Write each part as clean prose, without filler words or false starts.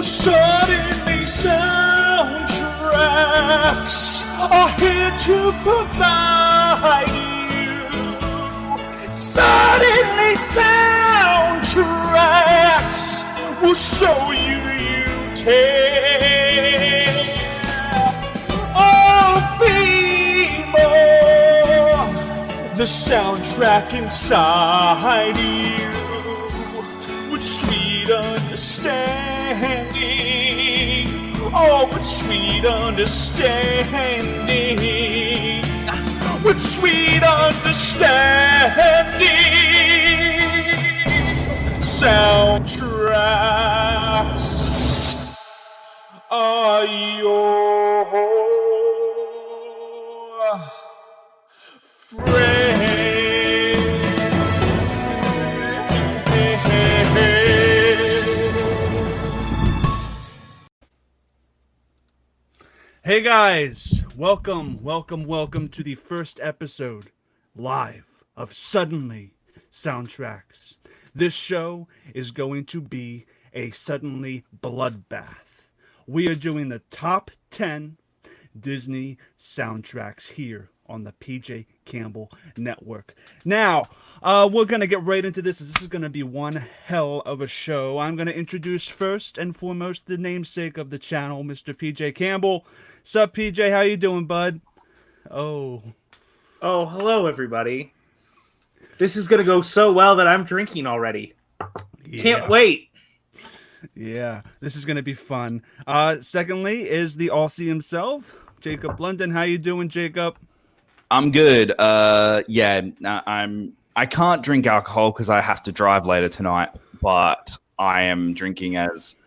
Suddenly soundtracks are here to provide you. Suddenly soundtracks will show you care. Oh, be more the soundtrack inside you with sweet understanding. Oh, with sweet understanding. With sweet understanding. Soundtracks are your friend. Hey guys, welcome to the first episode live of Suddenly Soundtracks. This show is going to be a Suddenly bloodbath. We are doing the top 10 Disney soundtracks here on the PJ Campbell Network. Now, we're going to get right into this. This is going to be one hell of a show. I'm going to introduce first and foremost the namesake of the channel, Mr. PJ Campbell. Sup, PJ? How you doing, bud? Oh, hello, everybody. This is going to go so well that I'm drinking already. Yeah. Can't wait. Yeah, this is going to be fun. Secondly is the Aussie himself, Jacob Blunden. How you doing, Jacob? I'm good. I can't drink alcohol because I have to drive later tonight, but I am drinking as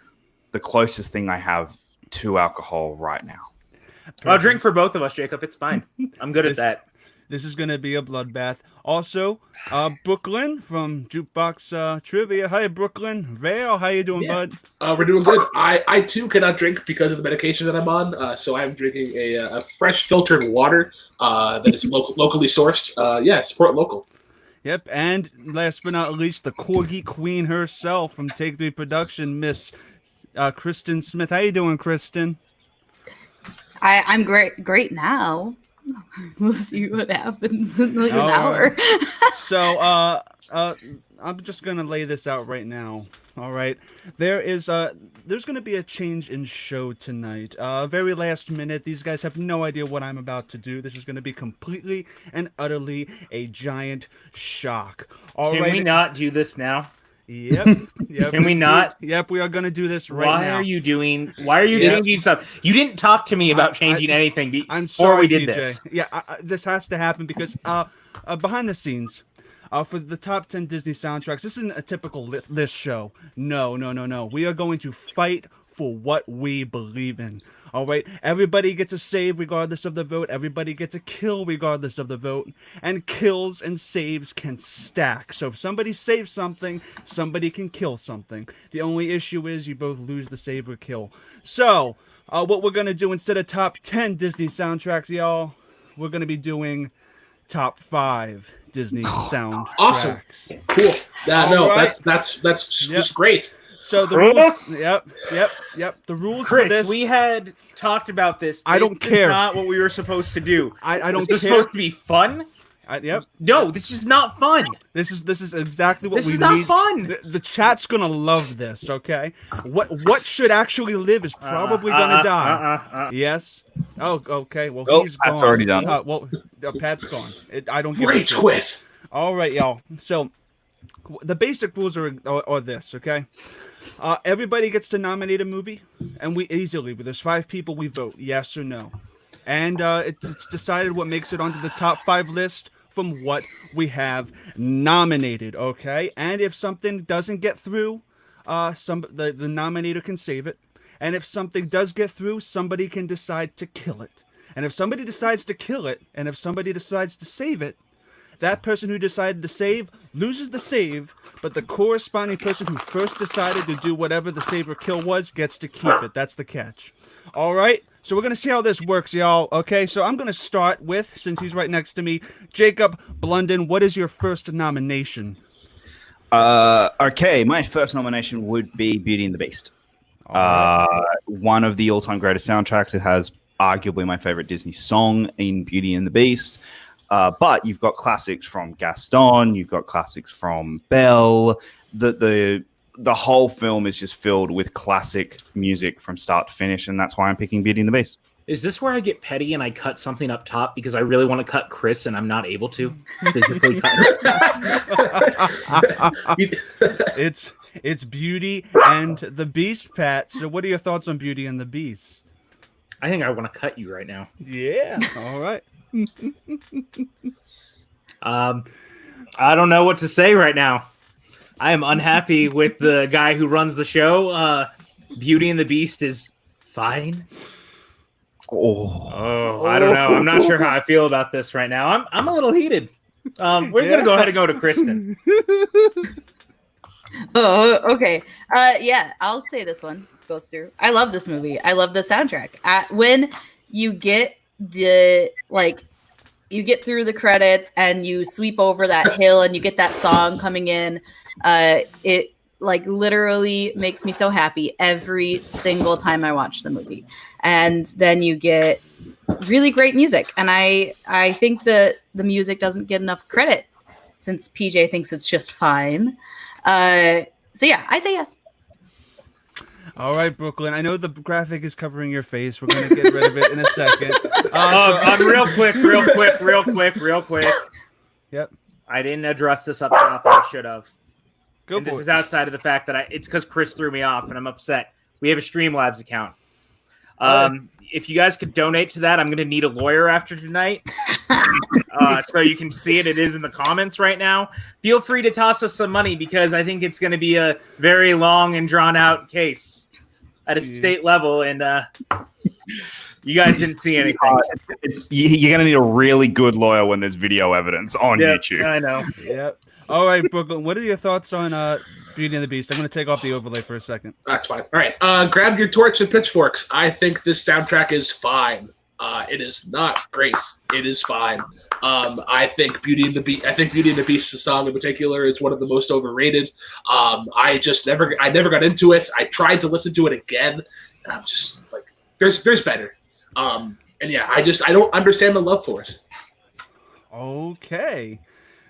the closest thing I have to alcohol right now. Perfect. I'll drink for both of us, Jacob. It's fine. I'm good at that. This is going to be a bloodbath. Also, Brooklyn from Jukebox Trivia. Hi, Brooklyn. Vail, how you doing, bud? We're doing good. I too cannot drink because of the medication that I'm on. So I'm drinking a fresh filtered water that is locally sourced. Support local. Yep, and last but not least, the Corgi Queen herself from Take 3 Production, Miss Kristen SMith. How you doing, Kristen? I'm great now. We'll see what happens in like an hour. So, I'm just gonna lay this out right now. All right, there's gonna be a change in show tonight. Very last minute. These guys have no idea what I'm about to do. This is gonna be completely and utterly a giant shock. Can we not do this now? Yep. Can we not? Yep, we are going to do this right now. Why are you changing stuff? You didn't talk to me about changing anything before we did this. Yeah, this has to happen because behind the scenes, for the top 10 Disney soundtracks, this isn't a typical list show. No. We are going to fight for what we believe in. All right, everybody gets a save regardless of the vote. Everybody gets a kill regardless of the vote. And kills and saves can stack. So if somebody saves something, somebody can kill something. The only issue is you both lose the save or kill. So what we're going to do instead of top 10 Disney soundtracks, y'all, we're going to be doing top 5 Disney soundtracks. Awesome. Cool. That's just great. So the rules, yep. The rules Chris, for this. We had talked about this. I don't care. This is not what we were supposed to do. I don't care. This is supposed to be fun. Yep. No, this is not fun. This is exactly what we need. This is not fun. The chat's gonna love this. Okay. What should actually live is probably gonna die. Yes. Oh, okay. Well, he's gone. Pat's already done. Pat's gone. I don't. Great twist. All right, y'all. So the basic rules are this. Okay. Everybody gets to nominate a movie, and we easily, there's 5 people, we vote yes or no. And it's decided what makes it onto the top 5 list from what we have nominated, okay? And if something doesn't get through, the nominator can save it. And if something does get through, somebody can decide to kill it. And if somebody decides to kill it, and if somebody decides to save it, that person who decided to save loses the save, but the corresponding person who first decided to do whatever the save or kill was gets to keep it. That's the catch. All right? So we're going to see how this works, y'all. Okay, so I'm going to start with, since he's right next to me, Jacob Blunden. What is your first nomination? Okay, my first nomination would be Beauty and the Beast. One of the all-time greatest soundtracks. It has arguably my favorite Disney song in Beauty and the Beast. But you've got classics from Gaston. You've got classics from Belle. The whole film is just filled with classic music from start to finish, and that's why I'm picking Beauty and the Beast. Is this where I get petty and I cut something up top because I really want to cut Chris and I'm not able to? It's Beauty and the Beast, Pat. So what are your thoughts on Beauty and the Beast? I think I want to cut you right now. Yeah. All right. I don't know what to say right now. I am unhappy with the guy who runs the show. Beauty and the Beast is fine. I don't know. I'm not sure how I feel about this right now. I'm a little heated. We're gonna go ahead and go to Kristen. Oh, okay. Yeah, I'll say this one goes through. I love this movie. I love the soundtrack. When you get you get through the credits and you sweep over that hill and you get that song coming in, it literally makes me so happy every single time I watch the movie. And then you get really great music. And I think that the music doesn't get enough credit since PJ thinks it's just fine. So yeah, I say yes. All right, Brooklyn. I know the graphic is covering your face. We're going to get rid of it in a second. Real quick. Yep. I didn't address this up top. I should have. Go and for this it. is outside of the fact that it's because Chris threw me off and I'm upset. We have a Streamlabs account. If you guys could donate to that, I'm going to need a lawyer after tonight. So you can see it. It is in the comments right now. Feel free to toss us some money because I think it's going to be a very long and drawn out case at a state level. And you guys didn't see anything. You're going to need a really good lawyer when there's video evidence on YouTube. I know. Yep. All right, Brooklyn. What are your thoughts on Beauty and the Beast? I'm going to take off the overlay for a second. That's fine. All right. Grab your torch and pitchforks. I think this soundtrack is fine. It is not great. It is fine. I think Beauty and the Beast's song in particular is one of the most overrated. I never got into it. I tried to listen to it again, and I'm just like, there's better. And yeah, I don't understand the love for it. Okay.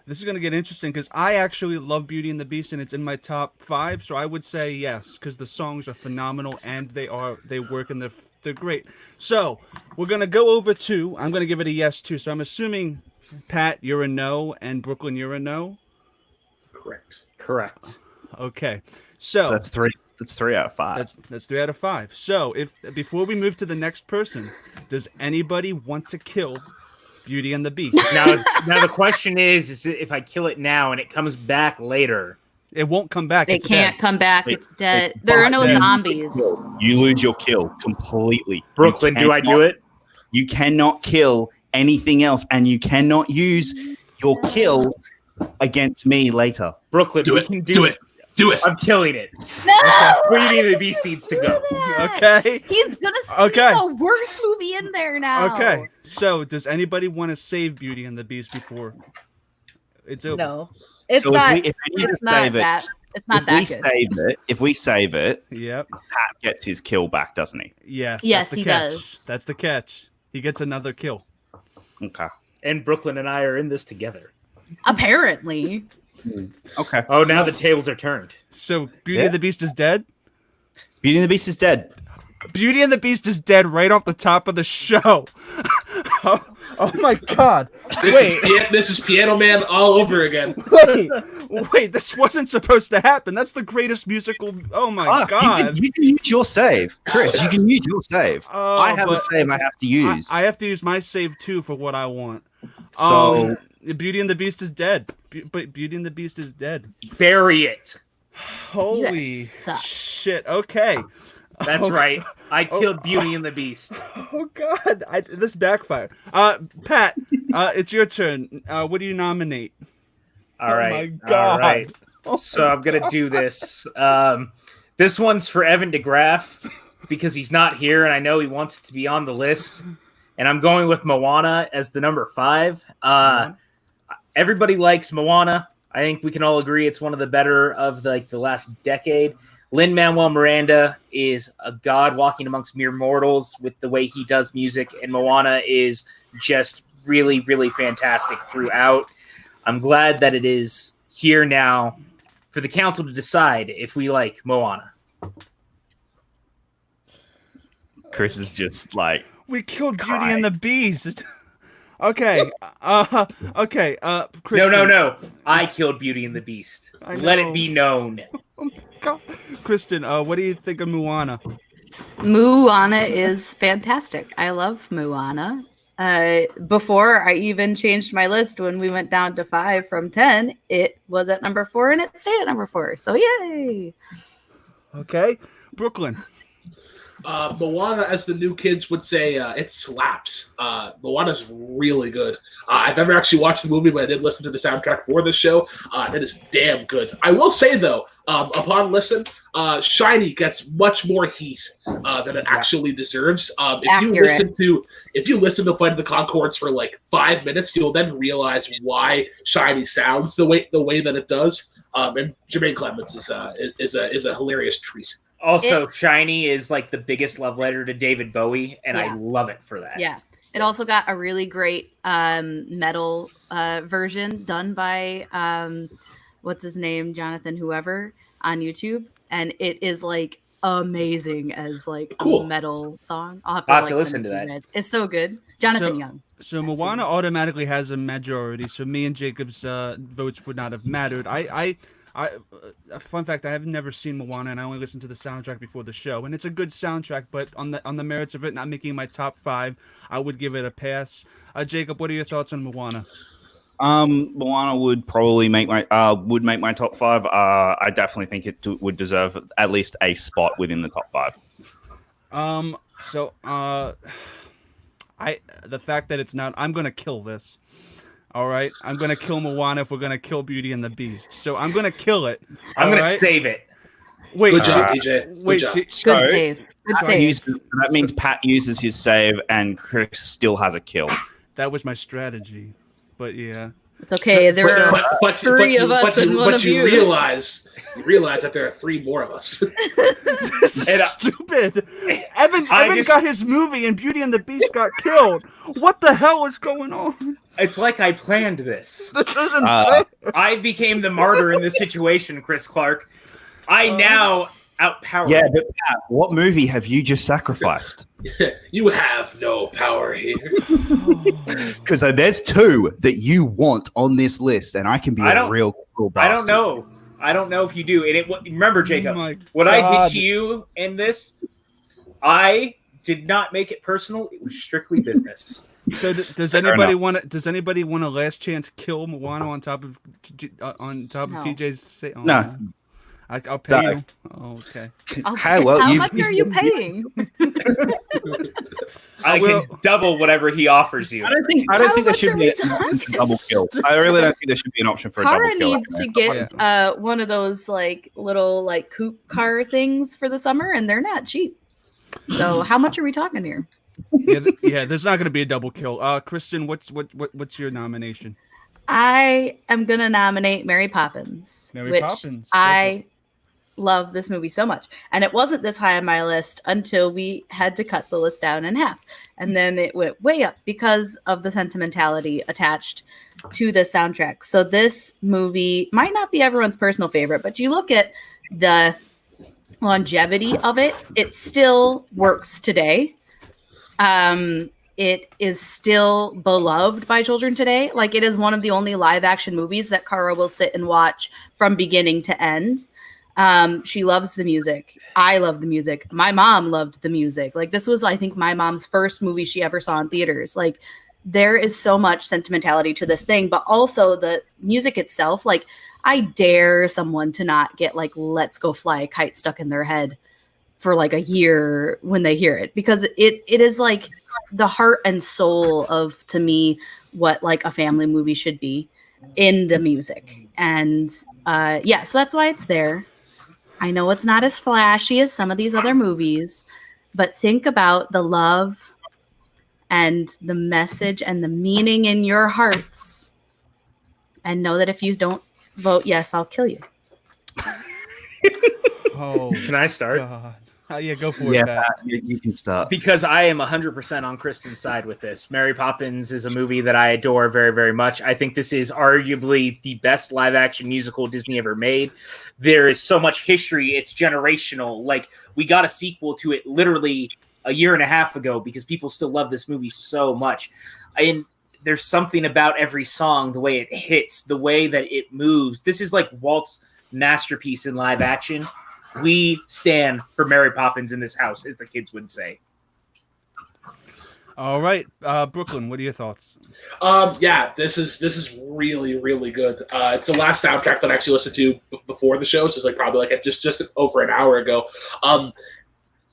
This is going to get interesting because I actually love Beauty and the Beast and it's in my top 5. So I would say yes, because the songs are phenomenal and they work and they're great. So we're going to go over to, I'm going to give it a yes too. So I'm assuming, Pat, you're a no, and Brooklyn, you're a no? Correct. Okay. So that's 3. That's 3 out of 5. That's 3 out of 5. So before we move to the next person, does anybody want to kill Beauty and the Beast? Now the question is if I kill it now and it comes back later. It won't come back. It can't come back. It's dead. There are no zombies. You lose your kill completely. Brooklyn, do I do it? You cannot kill anything else, and you cannot use your kill against me later. Brooklyn, do it. Do it. I'm killing it. No! Beauty and the Beast needs to go. Okay. He's gonna see the worst movie in there now. Okay. So, does anybody want to save Beauty and the Beast before it's over? No, it's not. It's not that. It's not that good. If we save it, yep, Pat gets his kill back, doesn't he? Yes. Yes, he does. That's the catch. He gets another kill. Okay. And Brooklyn and I are in this together. Apparently. Okay. Oh, now the tables are turned. So Beauty and the Beast is dead? Beauty and the Beast is dead. Beauty and the Beast is dead right off the top of the show. oh my God. This is Piano Man all over again. Wait, this wasn't supposed to happen. That's the greatest musical. Oh my God. You can use your save. Chris, you can use your save. I have a save I have to use. I have to use my save too for what I want. So Beauty and the Beast is dead. But Beauty and the Beast is dead. Bury it. Holy shit. Okay. That's right. I killed Beauty and the Beast. Oh God. This backfired. Pat, it's your turn. What do you nominate? All right. Oh my God. All right. So I'm going to do this. This one's for Evan DeGraff because he's not here and I know he wants it to be on the list. And I'm going with Moana as the number 5. Everybody likes Moana. I think we can all agree it's one of the better of the last decade. Lin-Manuel Miranda is a god walking amongst mere mortals with the way he does music, and Moana is just really, really fantastic throughout. I'm glad that it is here now for the council to decide if we like Moana. Chris is just like, We killed Beauty Cry. and the Beast. Okay. Okay. Kristen. No. I killed Beauty and the Beast. I Let know. it be known. Kristen, what do you think of Moana? Moana is fantastic. I love Moana. Before I even changed my list when we went down to 5 from 10, it was at number 4 and it stayed at number 4. So yay! Okay, Brooklyn. Moana, as the new kids would say, it slaps. Moana's really good. I've never actually watched the movie, but I did listen to the soundtrack for this show. It is damn good. I will say, though, upon listen, Shiny gets much more heat than it actually deserves. If you listen to Flight of the Conchords for like 5 minutes, you'll then realize why Shiny sounds the way that it does. And Jermaine Clements is a hilarious treat. Also, Shiny is like the biggest love letter to David Bowie, and I Yeah. love it for that. Yeah. It also got a really great metal version done by what's his name, Jonathan whoever, on YouTube, and it is like amazing as like Cool. a metal song. I'll have to listen send to it that. you guys. It's so good. Jonathan Young. So Moana automatically has a majority. So me and Jacob's votes would not have mattered. A fun fact: I have never seen Moana, and I only listened to the soundtrack before the show. And it's a good soundtrack, but on the merits of it not making my top 5, I would give it a pass. Jacob, what are your thoughts on Moana? Moana would probably make my top 5. I definitely think it would deserve at least a spot within the top 5. The fact that it's not, I'm gonna kill this. All right, I'm gonna kill Moana if we're gonna kill Beauty and the Beast. So I'm gonna kill it. I'm going to right? save it. Wait, Good job, DJ. Good wait. job. Good So, save. Good save. that means Pat uses his save and Chris still has a kill. That was my strategy, but yeah. It's okay. There are three of us and one of you. You realize that there are 3 more of us. This is stupid. Evan got his movie and Beauty and the Beast got killed. What the hell is going on? It's like I planned this. This isn't fair. I became the martyr in this situation, Chris Clark. I now outpower. Yeah, but Pat, what movie have you just sacrificed? You have no power here. Because there's 2 that you want on this list, and I can be a real cool bastard. I don't know if you do. And remember, Jacob, my what I God. did to you in this, I did not make it personal. It was strictly business. So does anybody want a last chance kill Moana on top of No. PJ's say? Oh, No. I'll pay Sorry. you. Oh, okay. Hey, well, How you've- much are you paying? I can double whatever he offers you. I don't think How there much should are be we an option for talking? double kill. I really don't think there should be an option for a Kara double kill. needs to get one of those like little like coupe car things for the summer, and they're not cheap. So how much are we talking here? Yeah, there's not going to be a double kill. Kristen, what's your nomination? I am gonna nominate Mary Poppins, Mary Poppins. I love this movie so much, and it wasn't this high on my list until we had to cut the list down in half, and then it went way up because of the sentimentality attached to the soundtrack. So this movie might not be everyone's personal favorite, but you look at the longevity of it, it still works today. It is still beloved by children today. Like, it is one of the only live action movies that Kara will sit and watch from beginning to end. She loves the music. I love the music. My mom loved the music. Like, this was, I think, my mom's first movie she ever saw in theaters. Like, there is so much sentimentality to this thing, but also the music itself. Like, I dare someone to not get like "Let's Go Fly a Kite" stuck in their head for like a year when they hear it, because it is like the heart and soul of, to me, what like a family movie should be in the music. And yeah, so that's why it's there. I know it's not as flashy as some of these other movies, but think about the love and the message and the meaning in your hearts, and know that if you don't vote yes, I'll kill you. Oh, Can I start? God. Yeah, go for Yeah, it, Pat. you can start. Because I am 100% on Kristen's side with this. Mary Poppins is a movie that I adore very, very much. I think this is arguably the best live-action musical Disney ever made. There is so much history. It's generational. Like, we got a sequel to it literally a year and a half ago because people still love this movie so much. And there's something about every song, the way it hits, the way that it moves. This is like Walt's masterpiece in live action. We stand for Mary Poppins in this house, as the kids would say. All right, Brooklyn, what are your thoughts? Yeah, this is really, really good. It's the last soundtrack that I actually listened to before the show, so it's like probably like just over an hour ago.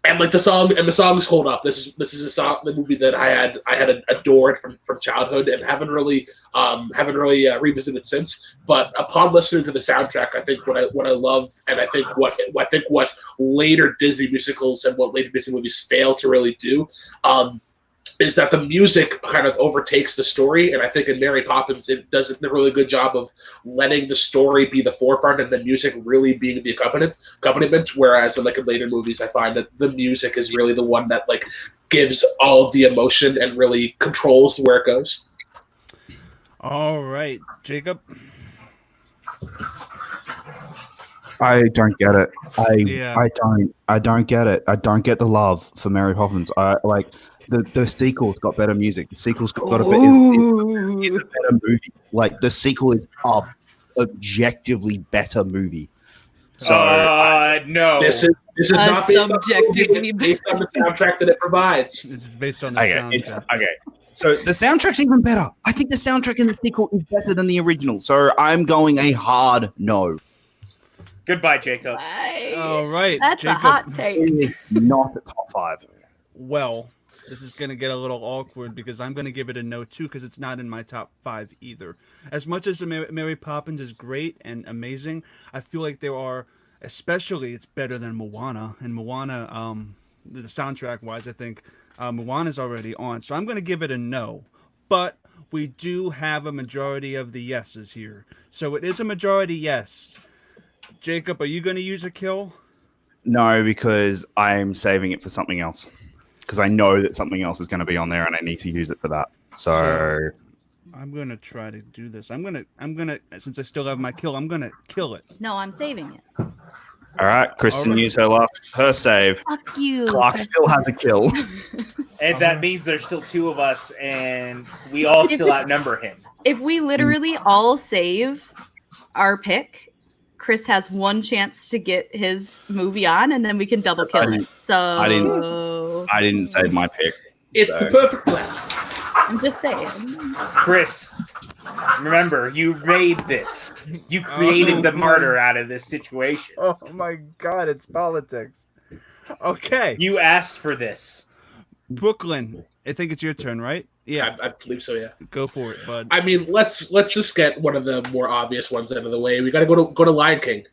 And like the songs hold up. This is the movie that I had adored from childhood and haven't really revisited since. But upon listening to the soundtrack, I think what I love, and I think what later Disney musicals and what later Disney movies fail to really do, is that the music kind of overtakes the story. And I think in Mary Poppins, it does a really good job of letting the story be the forefront and the music really being the accompaniment. Whereas in later movies, I find that the music is really the one that like gives all of the emotion and really controls where it goes. All right, Jacob. I don't get it. Yeah. I don't get it. I don't get the love for Mary Poppins. I like the sequel's got better music. The sequel's got a it's a better movie. Like the sequel is a objectively better movie. So no, this is not based on, subjectively based on the soundtrack that it provides. It's based on the okay, soundtrack. okay. So the soundtrack's even better. I think the soundtrack in the sequel is better than the original. So I'm going a hard no. Goodbye, Jacob. All right, That's Jacob. a hot take. It is not a top 5. Well, this is going to get a little awkward because I'm going to give it a no, too, because it's not in my top 5 either. As much as Mary Poppins is great and amazing, I feel like there are, especially it's better than Moana. And Moana, the soundtrack-wise, I think Moana's already on. So I'm going to give it a no. But we do have a majority of the yeses here. So it is a majority yes. Jacob, are you going to use a kill? No, because I'm saving it for something else. Because I know that something else is going to be on there, and I need to use it for that. So I'm gonna try to do this. I'm gonna since I still have my kill, I'm gonna kill it. No, I'm saving it. all right, Kristen used her save. Fuck you. Clark still has a kill. And that means there's still 2 of us, and we all still outnumber him. If we literally all save our pick, Chris has one chance to get his movie on, and then we can double kill it. So I didn't save my pick. It's the perfect plan. I'm just saying. Chris, remember, you made this. You created the martyr out of this situation. Oh my God, it's politics. Okay, You asked for this. Brooklyn. I think it's your turn, right? Yeah, I believe so. Yeah. go for it, bud. I mean, let's just get one of the more obvious ones out of the way. We got to go to Lion King.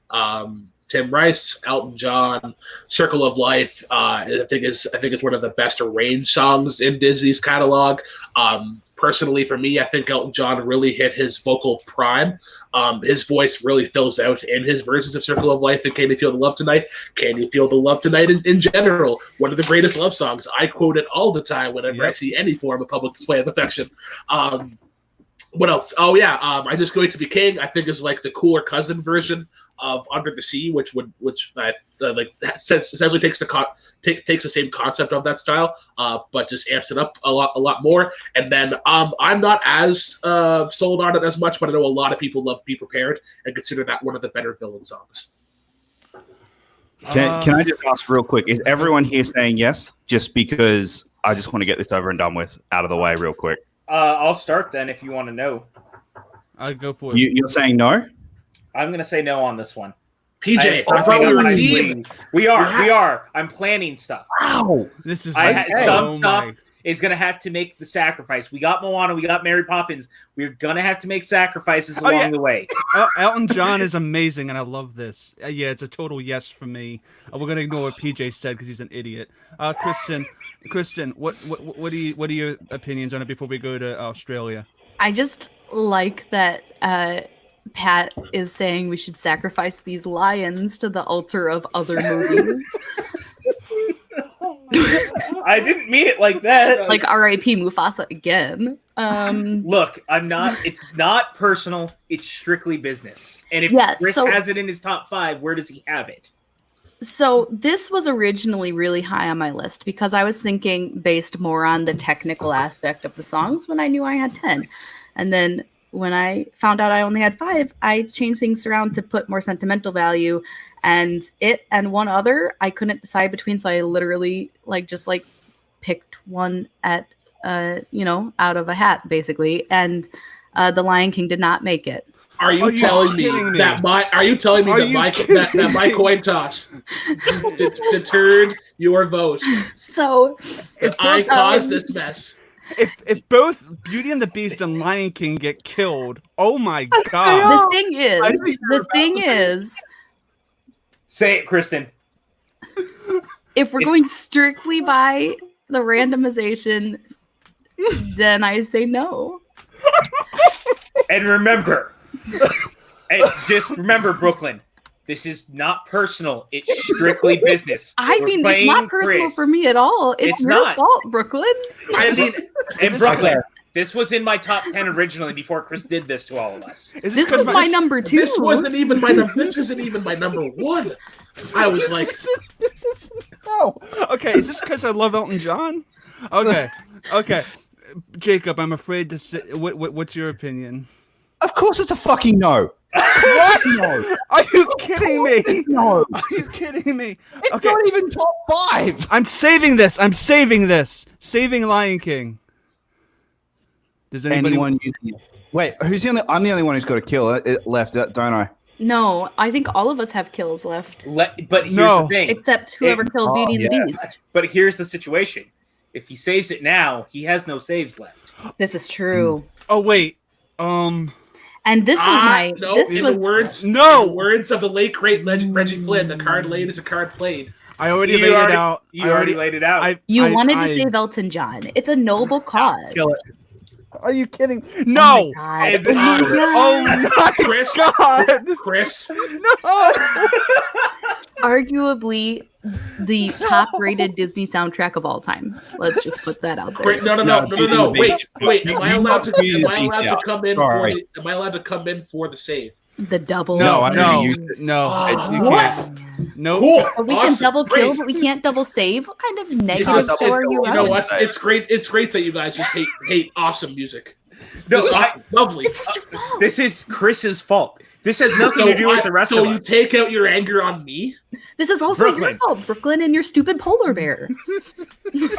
Tim Rice, Elton John, "Circle of Life." I think is one of the best arranged songs in Disney's catalog. Personally, for me, I think Elton John really hit his vocal prime. His voice really fills out in his versions of "Circle of Life" and "Can You Feel the Love Tonight?" "Can You Feel the Love Tonight" in general, one of the greatest love songs. I quote it all the time whenever I see any form of public display of affection. What else? Oh yeah, "I Just Going to Be King" I think is like the cooler cousin version of "Under the Sea," which essentially takes the same concept of that style, but just amps it up a lot more. And then I'm not as sold on it as much, but I know a lot of people love "Be Prepared" and consider that one of the better villain songs. Can I just ask real quick? Is everyone here saying yes? Just because I just want to get this over and done with, out of the way, real quick. I'll start then if you want to know. I'll go for it. You're saying no? I'm going to say no on this one. PJ, I thought we were a team. We are. I'm planning stuff. Wow. This is Some stuff is going to have to make the sacrifice. We got Moana. We got Mary Poppins. We're going to have to make sacrifices along the way. Elton John is amazing, and I love this. Yeah, it's a total yes for me. We're going to ignore what PJ said because he's an idiot. Kristen, what are your opinions on it before we go to Australia? I just like that Pat is saying we should sacrifice these lions to the altar of other movies. I didn't mean it like that. Like R.I.P. Mufasa again. Look, I'm not. It's not personal. It's strictly business. And if Chris has it in his top 5, where does he have it? So this was originally really high on my list because I was thinking based more on the technical aspect of the songs when I knew I had 10. And then when I found out I only had 5, I changed things around to put more sentimental value. And it and one other I couldn't decide between, so I literally just picked one at out of a hat basically. And The Lion King did not make it. Are you telling me that my coin toss deterred your vote? So if I caused this mess. If both Beauty and the Beast and Lion King get killed, oh my god! The thing is, say it, Kristen. If we're going strictly by the randomization, then I say no. And remember. And just remember, Brooklyn, this is not personal. It's strictly business. It's not personal for me at all. It's your fault, Brooklyn. And Brooklyn, this was in my top 10 originally before Chris did this to all of us. This was my number 2. This wasn't even my number. This isn't even my number 1. I was like, no. Okay, is this because I love Elton John? Okay. Jacob, I'm afraid to say. What's your opinion? Of course, it's a fucking no. What? No. Are you kidding me? No. Are you kidding me? It's not even top 5. I'm saving this. Saving Lion King. Does anyone wait? Who's the only? I'm the only one who's got a kill left, don't I? No, I think all of us have kills left. But here's the thing. Except whoever killed Beauty and the Beast. But here's the situation. If he saves it now, he has no saves left. This is true. Oh wait. And this was the words of the late great legend Reggie Flynn. A card laid is a card played. I already laid it out. You already laid it out. You wanted to save Elton John. It's a noble cause. Are you kidding? No. Oh my Chris, god. Chris. No. Arguably the top-rated Disney soundtrack of all time. Let's just put that out there. No. Wait. Am I allowed to come in for the save? The double. No. What? No. Cool. But we can double kill, but we can't double save. What kind of negative show are you? You know what? It's great. It's great that you guys just hate awesome music. No, awesome. Lovely. This is your fault. This is Chris's fault. This has nothing to do with the rest of us. So you take out your anger on me? This is also your fault, Brooklyn, and your stupid polar bear.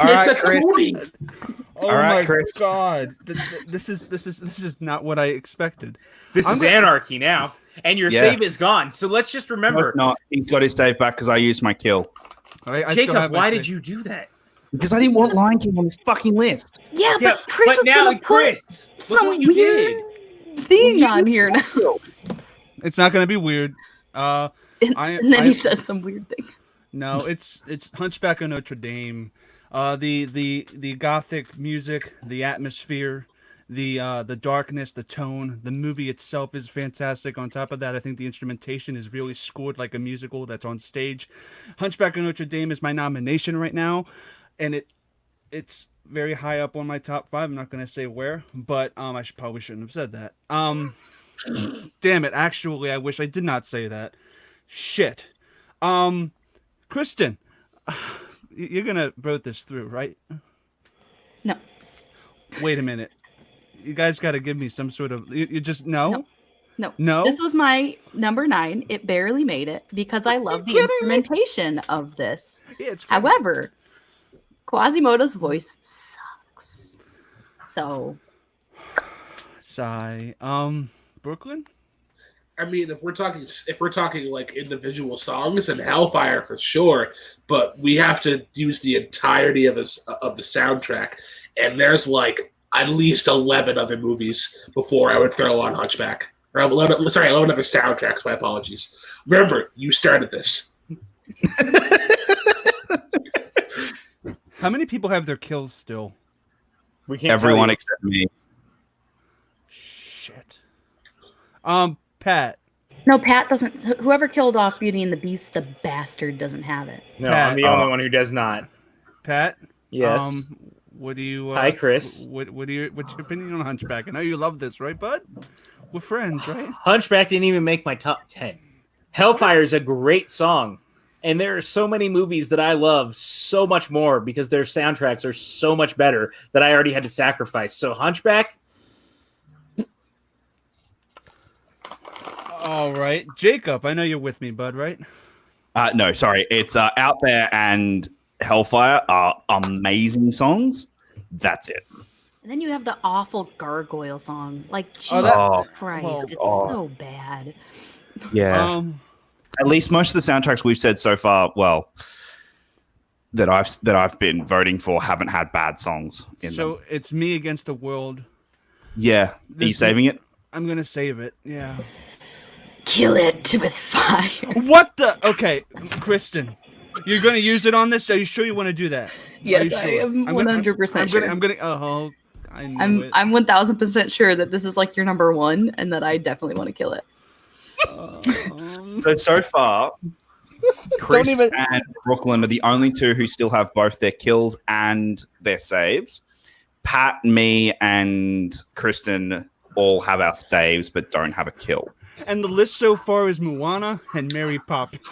All right, Chris. Oh my god! This is not what I expected. This is anarchy now, and your save is gone. So let's just remember. No, he's got his save back because I used my kill. Jacob, why did you do that? Because I didn't want Lion King on this fucking list. Yeah, but Chris but now, Chris, look what you did. Thing on here now. It's not going to be weird. And then he says some weird thing. No, it's Hunchback of Notre Dame. The gothic music, the atmosphere, the darkness, the tone. The movie itself is fantastic. On top of that, I think the instrumentation is really scored like a musical that's on stage. Hunchback of Notre Dame is my nomination right now, and it's very high up on my top 5. I'm not going to say where, but I probably shouldn't have said that. Damn it! Actually, I wish I did not say that. Shit. Kristen, you're gonna vote this through, right? No. Wait a minute. You guys got to give me some sort of. You just no. No. This was my number 9. It barely made it because I love the instrumentation of this. Yeah, it's However, Quasimodo's voice sucks. So. Sigh. Brooklyn? I mean, if we're talking like individual songs, and Hellfire for sure, but we have to use the entirety of the soundtrack, and there's like at least 11 other movies before I would throw on Hunchback. Or 11 other soundtracks. My apologies. Remember, you started this. How many people have their kills still? We can't. Everyone except me. Shit. Pat. No, Pat doesn't. Whoever killed off Beauty and the Beast, the bastard doesn't have it. No, Pat. I'm the only one who does not. Pat. Yes. What do you? Hi, Chris. What's your opinion on Hunchback? I know you love this, right, bud? We're friends, right? Hunchback didn't even make my top 10. Hellfire is a great song. And there are so many movies that I love so much more because their soundtracks are so much better that I already had to sacrifice. So Hunchback. All right, Jacob. I know you're with me, bud. Right? No, sorry. It's Out There and Hellfire are amazing songs. That's it. And then you have the awful Gargoyle song. Like, Jesus Christ, it's so bad. Yeah. At least most of the soundtracks we've said so far, well, that I've been voting for haven't had bad songs in them. It's me against the world. Yeah. Are you saving it? I'm gonna save it. Yeah. Kill it with fire. What the? Okay, Kristen, you're gonna use it on this? Are you sure you want to do that? Yes, sure? I am 100% sure. I'm gonna. Oh, I knew it. I'm 1000% sure that this is like your number one, and that I definitely want to kill it. So far, Chris and Brooklyn are the only two who still have both their kills and their saves. Pat, me, and Kristen all have our saves, but don't have a kill. And the list so far is Moana and Mary Poppins.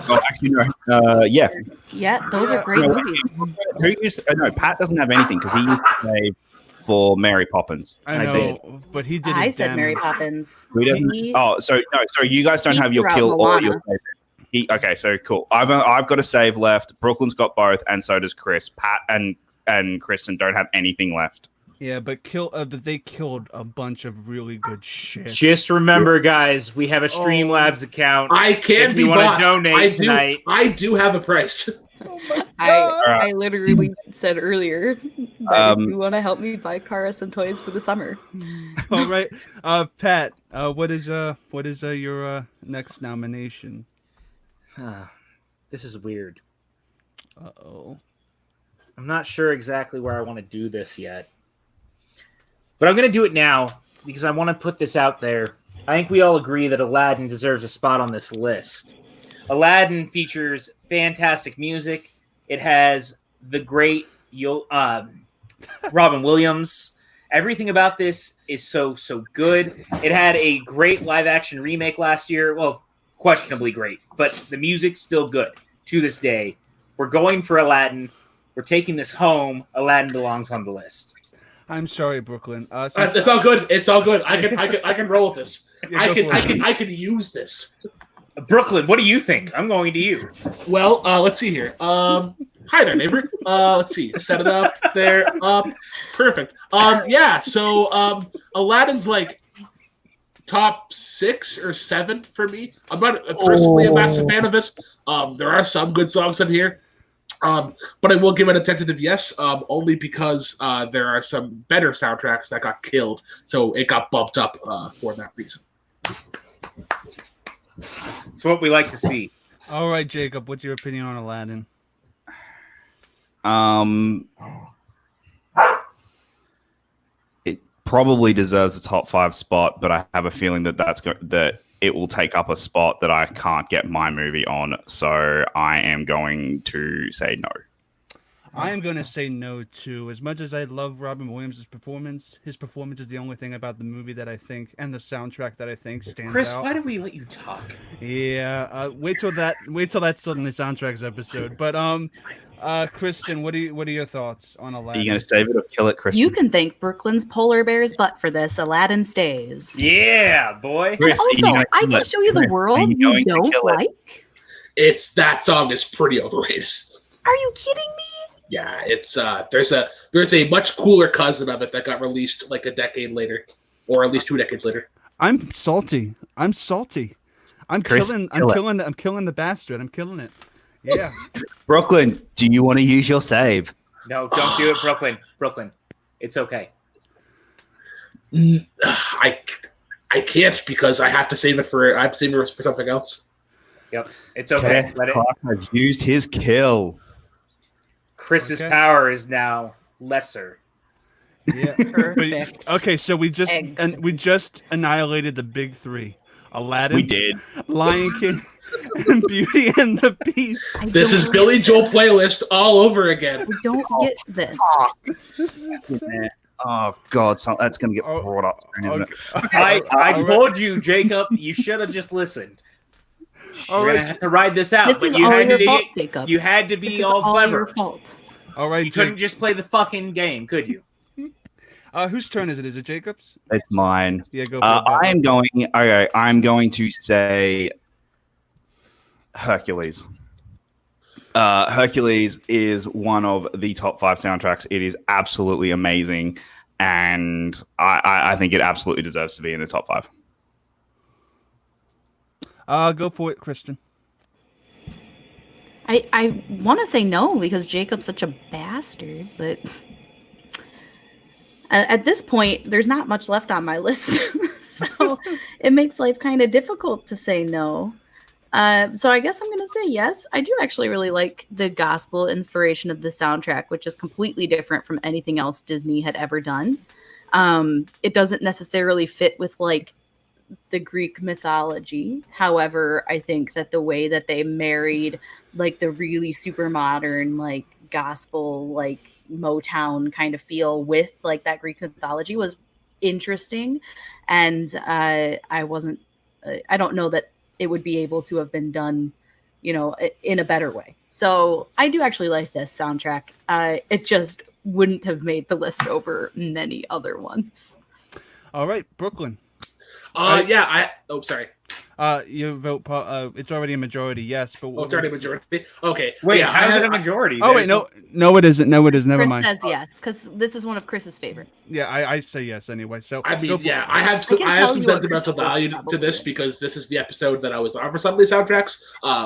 Oh, actually, no. Yeah. Yeah, those are great movies. No, Pat doesn't have anything because he used to save for Mary Poppins. I know, but he did. I said Mary Poppins. So you guys don't have your kill or your save. Okay, so cool. I've got a save left. Brooklyn's got both, and so does Chris. Pat and Kristen don't have anything left. Yeah, but they killed a bunch of really good shit. Just remember, guys, we have a Streamlabs account. I can be want bossed. to donate tonight. I do have a price. I literally said earlier that if you want to help me buy Kara some toys for the summer. All right, Pat. What is your next nomination? This is weird. Uh-oh. I'm not sure exactly where I want to do this yet. But I'm going to do it now because I want to put this out there. I think we all agree that Aladdin deserves a spot on this list. Aladdin features fantastic music. It has the great Robin Williams. Everything about this is so good. It had a great live-action remake last year. Well, questionably great, but the music's still good to this day. We're going for Aladdin. We're taking this home. Aladdin belongs on the list. I'm sorry, Brooklyn. It's all good. It's all good. I can roll with this. Yeah, I can use this. Brooklyn, what do you think? I'm going to you. Well, let's see here. Hi there, neighbor. Let's see. Set it up there. Perfect. Yeah. So, Aladdin's like top 6 or 7 for me. I'm not personally a massive fan of it. There are some good songs in here. But I will give it a tentative yes, only because there are some better soundtracks that got killed, so it got bumped up for that reason. It's what we like to see. All right, Jacob, what's your opinion on Aladdin? It probably deserves a top 5 spot, but I have a feeling that it will take up a spot that I can't get my movie on, so I am going to say no. I am going to say no, too. As much as I love Robin Williams' performance, his performance is the only thing about the movie that I think, and the soundtrack that I think stands Chris, out. why did we let you talk? Yeah, wait till that's still in the soundtracks episode. But Kristen, what are your thoughts on Aladdin? Are you going to save it or kill it, Kristen? You can thank Brooklyn's polar bear's butt for this. Aladdin stays. Yeah, boy. Chris, Also, I can show you the world you don't like. That song is pretty overrated. Are you kidding me? Yeah, it's there's a much cooler cousin of it that got released like a decade later, or at least 2 decades later. I'm salty. I'm Chris, killing the bastard. I'm killing it. Yeah. Brooklyn, do you want to use your save? No, don't do it, Brooklyn. Brooklyn, it's okay. I can't because I have to save it for something else. Yep, it's okay. Let it. Has used his kill. Chris's power is now lesser. Yeah. Perfect. Okay, so we just Eggs. annihilated the big three: Aladdin, We did. Lion King, and Beauty and the Beast. This is Billy Joel playlist all over again. I don't get this. Oh God, that's going to get brought up, isn't it? I told you, Jacob. You should have just listened. All We're right, gonna have to ride this out. This but is you all had your to fault, Jacob. You had to This be is all all clever. your fault. all right. You couldn't just play the fucking game, could you? Whose turn is it? Is it Jacob's? It's mine. Yeah, go for it. I'm going to say Hercules. Hercules is one of the top 5 soundtracks. It is absolutely amazing, and I think it absolutely deserves to be in the top 5. Go for it, Kristen. I want to say no because Jacob's such a bastard, but at this point, there's not much left on my list, so it makes life kind of difficult to say no. So I guess I'm going to say yes. I do actually really like the gospel inspiration of the soundtrack, which is completely different from anything else Disney had ever done. It doesn't necessarily fit with like the Greek mythology. However, I think that the way that they married like the really super modern, like gospel, like Motown kind of feel with like that Greek mythology was interesting. And I don't know that it would be able to have been done, you know, in a better way. So I do actually like this soundtrack. It just wouldn't have made the list over many other ones. All right, Brooklyn. Sorry. You vote. It's already a majority, yes, but it's already a majority. Okay. Wait, yeah, how's it a majority? Oh wait, no, it isn't. No, it is. Never Chris mind. says yes because this is one of Chris's favorites. Yeah, I say yes anyway. So I mean, yeah, I have some sentimental value to this because this is the episode that I was on for some of these soundtracks.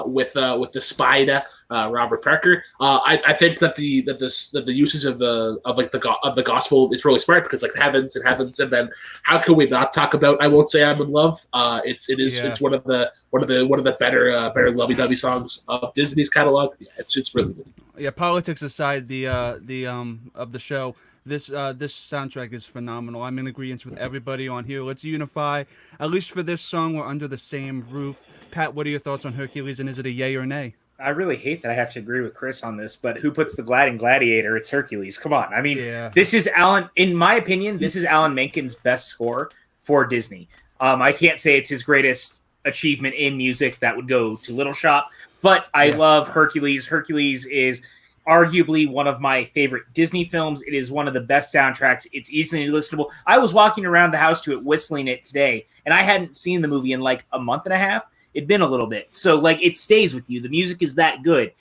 With the Spider, Robert Parker. I think that the usage of the gospel is really smart because like heavens, and then how can we not talk about I Won't Say I'm in Love? It's one of the better lovey-dovey songs of Disney's catalog. Yeah, it's really good. Yeah, politics aside, the of the show, this soundtrack is phenomenal. I'm in agreement with everybody on here. Let's unify. At least for this song, we're under the same roof. Pat, what are your thoughts on Hercules, and is it a yay or nay? I really hate that I have to agree with Chris on this, but who puts the glad in Gladiator? It's Hercules. Come on. I mean, This is in my opinion, this is Alan Menken's best score for Disney. I can't say it's his greatest achievement in music. That would go to Little Shop, but I love Hercules. Hercules is arguably one of my favorite Disney films. It is one of the best soundtracks. It's easily listenable. I was walking around the house to it, whistling it today, and I hadn't seen the movie in like a month and a half. It'd been a little bit. So like it stays with you. The music is that good.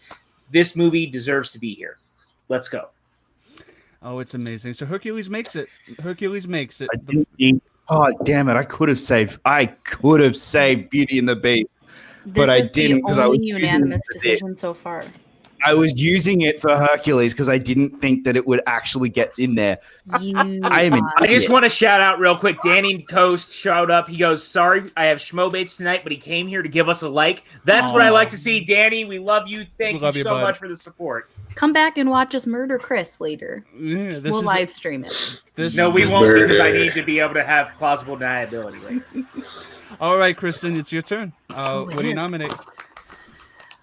This movie deserves to be here. Let's go. Oh, it's amazing. So Hercules makes it. Hercules makes it. Oh, damn it. I could have saved Beauty and the Beast. But I didn't because I was unanimous decision so far. I was using it for Hercules because I didn't think that it would actually get in there. I just want to shout out real quick. Danny Coast showed up. He goes, "Sorry, I have Schmobates tonight, but he came here to give us a like." That's what I like to see, Danny. We love you. Thank you so much for the support. Come back and watch us murder Chris later. Yeah, we'll live stream it. No, we won't because I need to be able to have plausible deniability. Right? All right, Kristen, it's your turn. What do you nominate?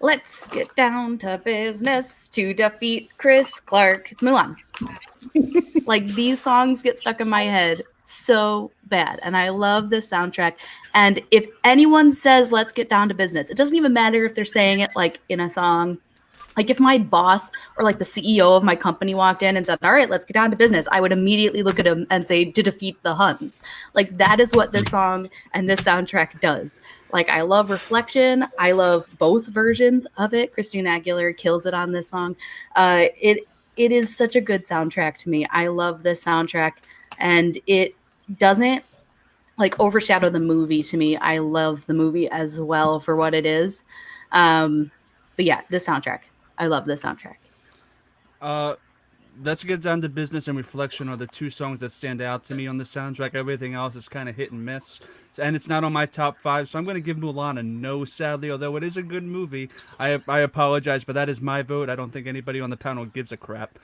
Let's get down to business to defeat Chris Clark. It's Mulan. Like these songs get stuck in my head so bad, and I love this soundtrack. And if anyone says "Let's get down to business," it doesn't even matter if they're saying it like in a song. Like if my boss or like the CEO of my company walked in and said, "All right, let's get down to business," I would immediately look at him and say, "To defeat the Huns." Like that is what this song and this soundtrack does. Like I love Reflection. I love both versions of it. Christina Aguilera kills it on this song. It is such a good soundtrack to me. I love this soundtrack, and it doesn't like overshadow the movie to me. I love the movie as well for what it is. But yeah, this soundtrack. I love this soundtrack. Let's Get Down to Business and Reflection are the two songs that stand out to me on the soundtrack. Everything else is kind of hit and miss. And it's not on my top 5, so I'm going to give Mulan a no, sadly, although it is a good movie. I apologize, but that is my vote. I don't think anybody on the panel gives a crap.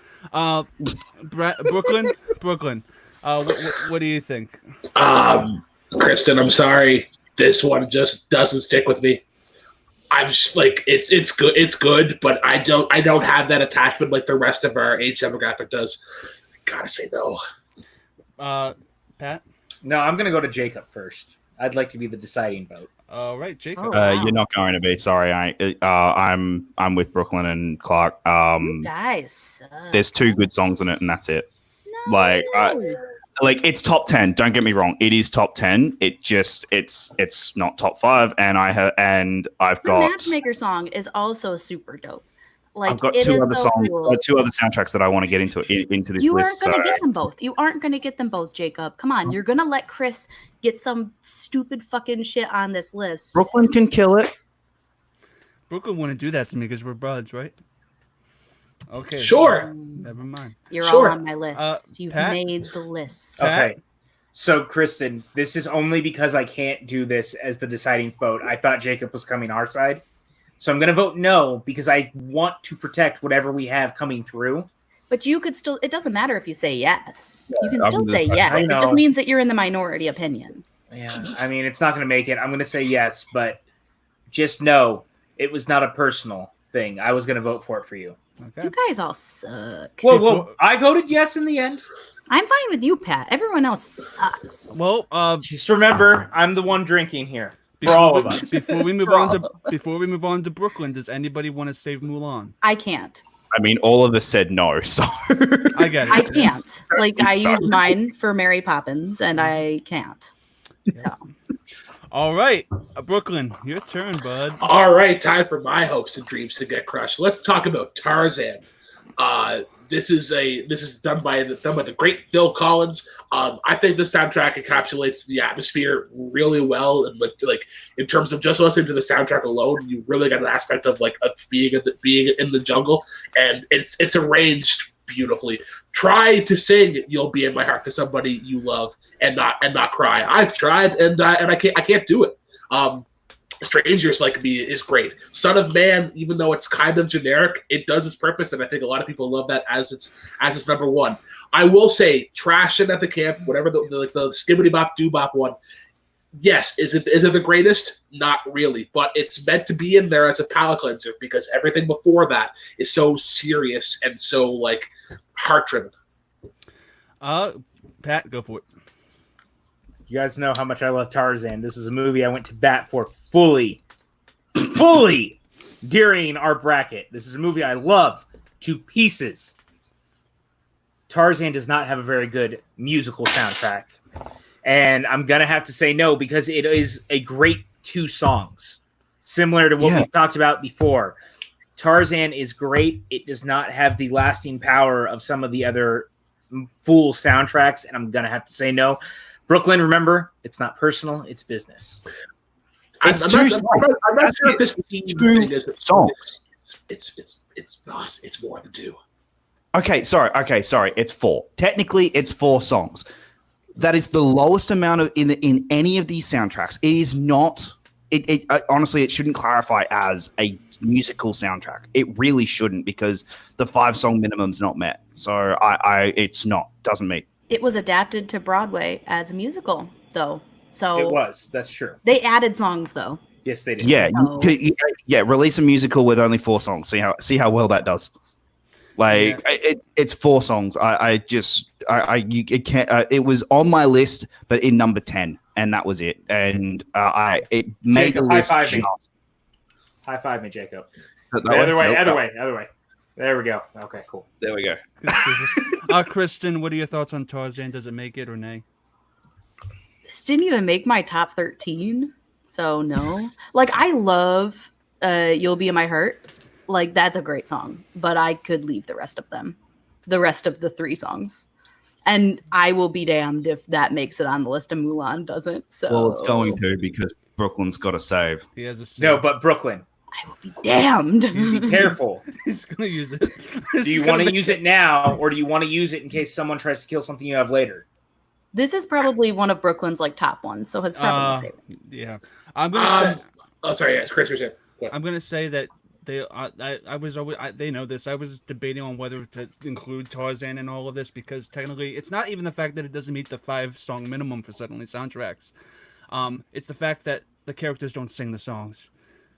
Brooklyn, Brooklyn, what do you think? Kristen, I'm sorry. This one just doesn't stick with me. I'm just like it's good, but I don't have that attachment like the rest of our age demographic does. I gotta say no. Pat? No, I'm gonna go to Jacob first. I'd like to be the deciding vote. All right, Jacob. Oh, wow. You're not going to be. Sorry, I'm with Brooklyn and Clark. You guys suck. There's 2 good songs in it, and that's it. No. Like it's top 10. Don't get me wrong. It is top 10. It's not top 5. And I've the got Matchmaker song is also super dope. Like, I've got it 2 is other so songs, cool. 2 other soundtracks that I want to get into this You list. aren't going to get them both. You aren't going to get them both, Jacob. Come on. You're going to let Chris get some stupid fucking shit on this list. Brooklyn can kill it. Brooklyn wouldn't do that to me because we're buds, right? Okay. Sure. Never mind. You're Sure. all on my list. You've Pat? made the list. Pat? Okay. So, Kristen, this is only because I can't do this as the deciding vote. I thought Jacob was coming our side. So I'm going to vote no because I want to protect whatever we have coming through. But you could still, it doesn't matter if you say yes. You can I'm still gonna say say- yes. I It know. just means that you're in the minority opinion. Yeah, I mean, it's not going to make it. I'm going to say yes, but just know it was not a personal thing. I was going to vote for it for you. Okay. You guys all suck. Whoa. I voted yes in the end. I'm fine with you, Pat. Everyone else sucks. Well, Just remember, I'm the one drinking here. For all of us. Before we move For on all to before we move on to Brooklyn, does anybody want to save Mulan? I can't. I mean, all of us said no, so I get it. I can't. Like, I Sorry. use mine for Mary Poppins, and I can't. So. All right, Brooklyn, your turn, bud. All right, time for my hopes and dreams to get crushed. Let's talk about Tarzan. This is done by the great Phil Collins. I think the soundtrack encapsulates the atmosphere really well, and like in terms of just listening to the soundtrack alone, you really got an aspect of being in the jungle, and it's arranged beautifully. Try to sing "You'll Be in My Heart" to somebody you love and not cry. I've tried and I can't do it. Strangers Like Me is great. Son of Man, even though it's kind of generic, it does its purpose, and I think a lot of people love that as its number one. I will say, Trashin' at the Camp, whatever the skibbity bop doo bop one. Yes, is it the greatest? Not really, but it's meant to be in there as a palate cleanser because everything before that is so serious and so heart-driven. Pat, go for it. You guys know how much I love Tarzan. This is a movie I went to bat for fully during our bracket. This is a movie I love to pieces. Tarzan does not have a very good musical soundtrack. And I'm going to have to say no because it is a great 2 songs. Similar to what we talked about before. Tarzan is great. It does not have the lasting power of some of the other full soundtracks. And I'm going to have to say no. Brooklyn, remember, it's not personal, it's business. I'm not sure if this thing is songs. It's not. It's more than 2. Okay, sorry. It's 4. Technically, it's 4 songs. That is the lowest amount of in any of these soundtracks. It is not. Honestly, it shouldn't clarify as a musical soundtrack. It really shouldn't because the 5-song minimum's not met. So it's not. Doesn't meet. It was adapted to Broadway as a musical, though. So It was. That's true. they added songs, though. Yes, they did. Yeah, Oh. release a musical with only 4 songs. See how well that does. It's 4 songs. It was on my list, but in number 10, and that was it. And it made Jacob, the list. high five me. just- High five me, Jacob. That Other way. Nope. There we go. Okay, cool. There we go. Kristen, what are your thoughts on Tarzan? Does it make it or nay? This didn't even make my top 13, so no. I love You'll Be in My Heart. That's a great song, but I could leave the rest of them. The rest of the 3 songs. And I will be damned if that makes it on the list and Mulan doesn't. So Well, it's going to because Brooklyn's got to save. He has a No, but Brooklyn, I will be damned. be careful. he's gonna use it. Do you want to use it now, or do you want to use it in case someone tries to kill something you have later? This is probably one of Brooklyn's top ones, so it's probably my favorite. Yeah, I'm gonna say. Oh, sorry. Yes, Chris, you're saying. I'm gonna say that they know this. I was debating on whether to include Tarzan in all of this because technically it's not even the fact that it doesn't meet the 5-song minimum for suddenly soundtracks. It's the fact that the characters don't sing the songs.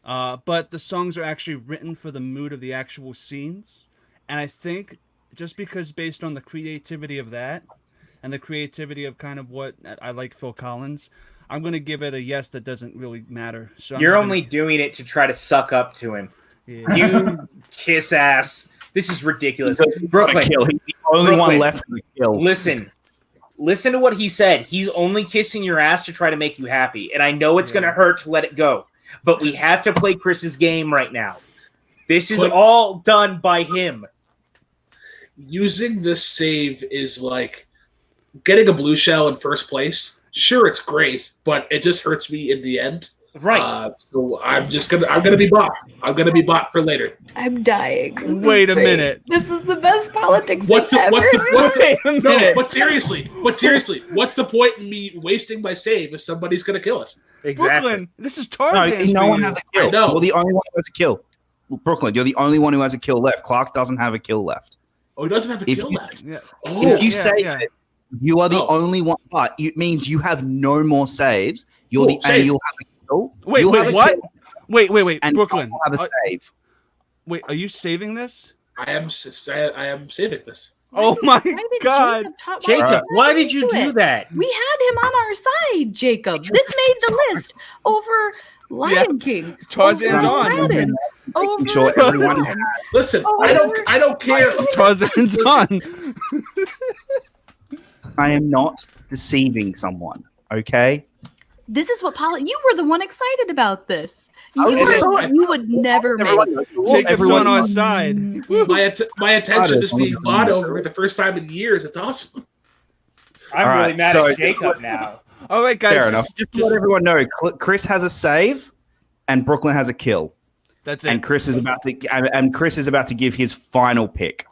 But the songs are actually written for the mood of the actual scenes. And I think just because based on the creativity of that and the creativity of kind of what I like Phil Collins, I'm going to give it a yes that doesn't really matter. So You're only doing it to try to suck up to him. Yeah. You kiss ass. This is ridiculous. Brooklyn. He's the only one left to kill. Listen to what he said. He's only kissing your ass to try to make you happy. And I know it's going to hurt to let it go. But we have to play Chris's game right now. This is all done by him. Using this save is like getting a blue shell in first place. Sure, it's great, but it just hurts me in the end. Right. So I'm gonna be bought. I'm gonna be bought for later. I'm dying. Wait a minute. This is the best politics Wait a minute. minute. But seriously, what's the point in me wasting my save if somebody's gonna kill us? Exactly. Brooklyn, this is Tarzan. No one has a kill. I know. You're the only one who has a kill. Brooklyn, you're the only one who has a kill left. Clark doesn't have a kill left. Oh, he doesn't have a kill left. Yeah. Oh, If you save it, you are the only one. But it means you have no more saves. You'll have a kill. Wait, You'll have a what? kill, Wait, and Brooklyn. you'll have a save. Wait, are you saving this? I am saving this. Oh my Why did God. Jacob, why did you do that? We had him on our side, Jacob. This made the list over Lion King. Tarzan's over on. Aladdin, over Sure, everyone Mulan. Listen, Oh, I don't care. Tarzan's on. I am not deceiving someone. Okay. This is what you were the one excited about this. Oh, You would never make. Jacob's on our side. My attention is being fought over for the first time in years. It's awesome. I'm All really right, mad so- at Jacob now. All right, guys. Fair enough. Just to let everyone know, Chris has a save, and Brooklyn has a kill. That's it. And Chris is about to give his final pick,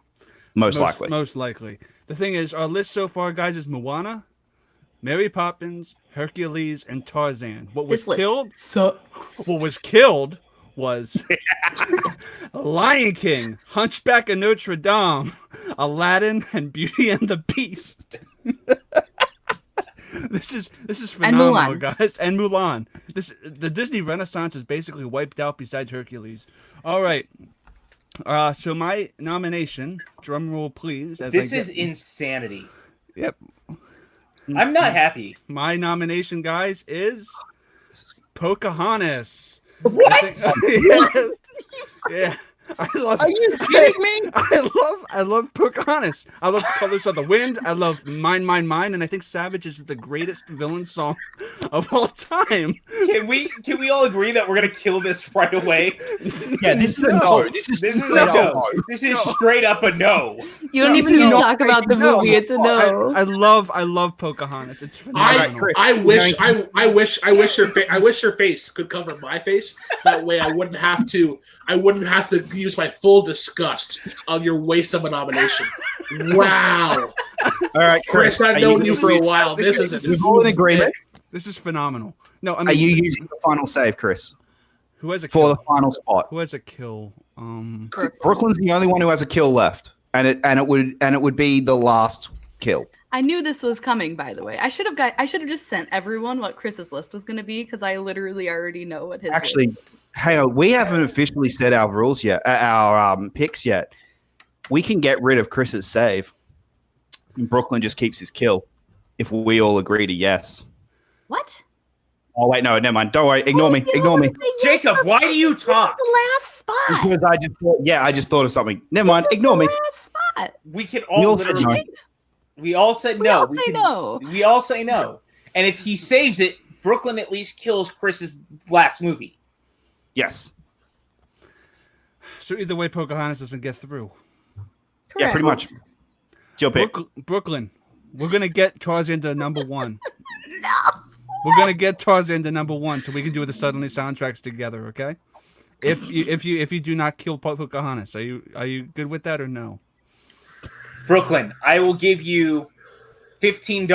most likely. Most likely. The thing is, our list so far, guys, is Moana, Mary Poppins, Hercules, and Tarzan. What was killed? What was killed was Lion King, Hunchback of Notre Dame, Aladdin, and Beauty and the Beast. This is phenomenal, guys. And Mulan. The Disney Renaissance is basically wiped out besides Hercules. All right. So my nomination, drum roll please. This is insanity. Yep. I'm not happy. My nomination, guys, is Pocahontas. What? Yes. Yeah. I love. Are you kidding me? I love Pocahontas. I love Colors of the Wind. I love Mine, Mine, Mine, and I think Savage is the greatest villain song of all time. Can we all agree that we're gonna kill this right away? Yeah, this is a no. This is This is a straight up no. This is straight up a no. You don't This even is need to not talk about the No. movie. It's a no. I love Pocahontas. It's phenomenal. I wish your face could cover my face. That way I wouldn't have to use my full disgust on your waste of a nomination. Wow. All right, Chris, I've known you for a while. This is all in agreement. This is phenomenal. No, I mean, Are you using the final save, Chris, who has a for kill? the final spot? Who has a kill? Brooklyn's the only one who has a kill left, and it would be the last kill. I knew this was coming, by the way. I should have just sent everyone what Chris's list was going to be because I literally already know what his Actually, list is. hey, we haven't officially set our rules yet, our picks yet. We can get rid of Chris's save. And Brooklyn just keeps his kill if we all agree to yes. What? Oh wait, no, never mind. Don't worry. Ignore me. Ignore me. Jacob, why do you talk? This is the last spot. Because I just thought of something. Never mind. This is Ignore the me. last spot. We can We all all said no. We all said We no. all say no. We all say no. And if he saves it, Brooklyn at least kills Chris's last movie. Yes. So either way, Pocahontas doesn't get through. Yeah, pretty much. It's your pick. Brooklyn, we're gonna get Tarzan to number one. No. We're gonna get Tarzan to number one, so we can do the Suddenly soundtracks together. Okay? If you do not kill Pocahontas, are you good with that or no? Brooklyn, I will give you $15.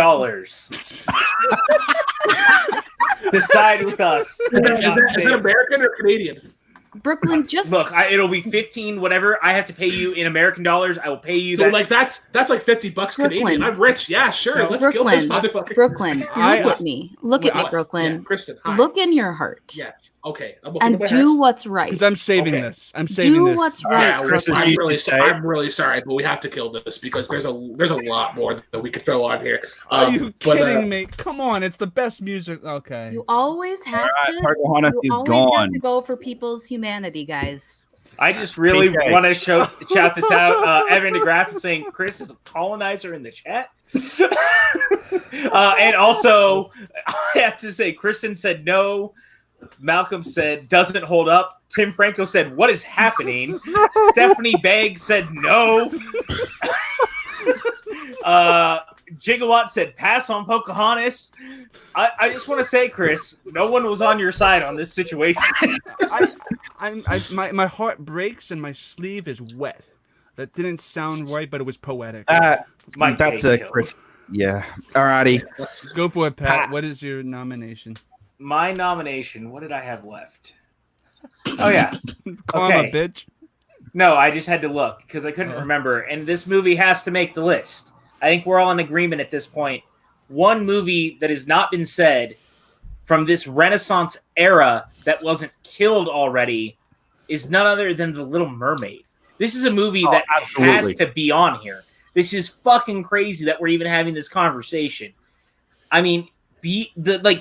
Decide with us. Is that American or Canadian? Brooklyn, just Look, it'll be 15, whatever. I have to pay you in American dollars. I will pay you So that. like that's like $50 Brooklyn. Canadian. I'm rich. Yeah, sure. So- Let's kill this Brooklyn, motherfucker. Brooklyn, look at me. Look at me, What? Brooklyn. Yeah, Kristen, hi. Look in your heart. Yes. Okay. I'm looking And at my do heart. what's right. Because I'm saving Okay. this. I'm saving Do this. what's Yeah, right. Chris, Brooklyn. I'm really sorry, but we have to kill this because there's a lot more that we could throw on here. Are you but, kidding me? Come on, it's the best music. Okay. You always have All right, to. Pocahontas You is always have gone. to go for people's humanity, guys. I just really PK. want to shout this out. Evan DeGraff is saying Chris is a colonizer in the chat. And also, I have to say, Kristen said no. Malcolm said doesn't hold up. Tim Franco said, what is happening? Stephanie Begg said no. Gigawatt said pass on Pocahontas. I just want to say, Chris, no one was on your side on this situation. My heart breaks and my sleeve is wet. That didn't sound right, but it was poetic. Mike That's Tate a killed. Chris. Yeah. Alrighty. Go for it, Pat. What is your nomination? My nomination. What did I have left? Oh yeah. Karma, Okay. bitch. No, I just had to look because I couldn't remember. And this movie has to make the list. I think we're all in agreement at this point. One movie that has not been said from this Renaissance era that wasn't killed already is none other than The Little Mermaid. This is a movie that has to be on here. This is fucking crazy that we're even having this conversation. I mean,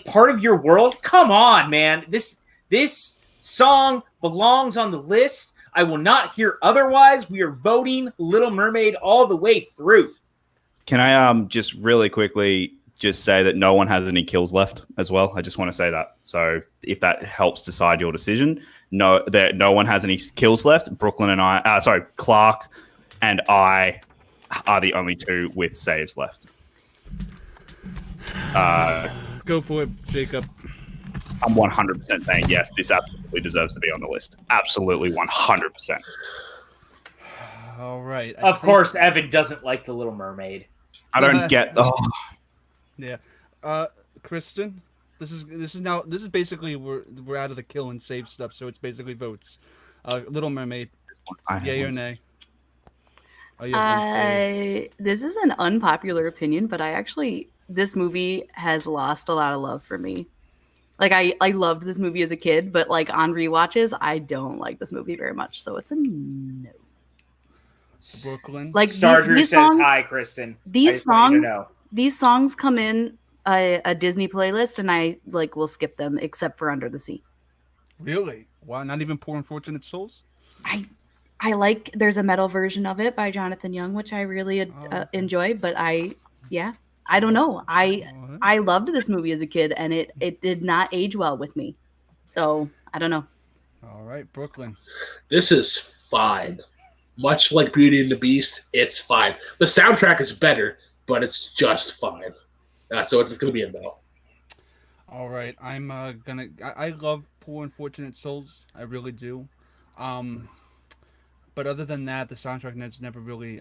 part of your world. Come on, man. This song belongs on the list. I will not hear otherwise. We are voting Little Mermaid all the way through. Can I just really quickly just say that no one has any kills left as well? I just want to say that. So if that helps decide your decision, no one has any kills left. Brooklyn and Clark and I are the only two with saves left. Go for it, Jacob. I'm 100% saying yes. This absolutely deserves to be on the list. Absolutely 100%. All right. Of course, Evan doesn't like The Little Mermaid. I don't get. Oh, Yeah. Kristen, this is basically we're out of the kill and save stuff, so it's basically votes. Little Mermaid, yay or nay? Oh, yeah. This is an unpopular opinion, but this movie has lost a lot of love for me. Like I loved this movie as a kid, but like on rewatches, I don't like this movie very much. So it's a no. Brooklyn. Like Starger these says songs, hi, Kristen. these songs come in a Disney playlist, and I will skip them except for Under the Sea. Really? Wow, not even Poor Unfortunate Souls? I like. There's a metal version of it by Jonathan Young, which I really enjoy. But I don't know. I loved this movie as a kid, and it did not age well with me. So I don't know. All right, Brooklyn. This is fine. Much like Beauty and the Beast, it's fine. The soundtrack is better, but it's just fine. So it's going to be a no. All right, I'm gonna. I love Poor Unfortunate Souls. I really do. But other than that, the soundtrack has never really.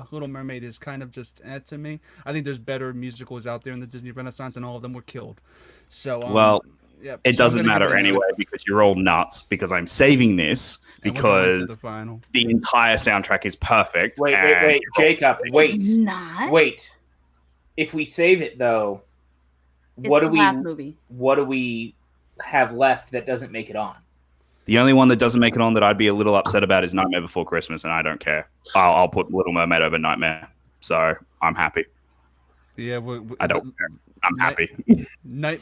Little Mermaid is kind of just to me. I think there's better musicals out there in the Disney Renaissance, and all of them were killed. So yeah, it doesn't matter anyway because you're all nuts. Because I'm saving this because the entire soundtrack is perfect. Wait, Jacob, wait. It's not. Wait. If we save it though, what do we have left that doesn't make it on? The only one that doesn't make it on that I'd be a little upset about is Nightmare Before Christmas, and I don't care. I'll put Little Mermaid over Nightmare, so I'm happy. Yeah, I don't care. I'm happy.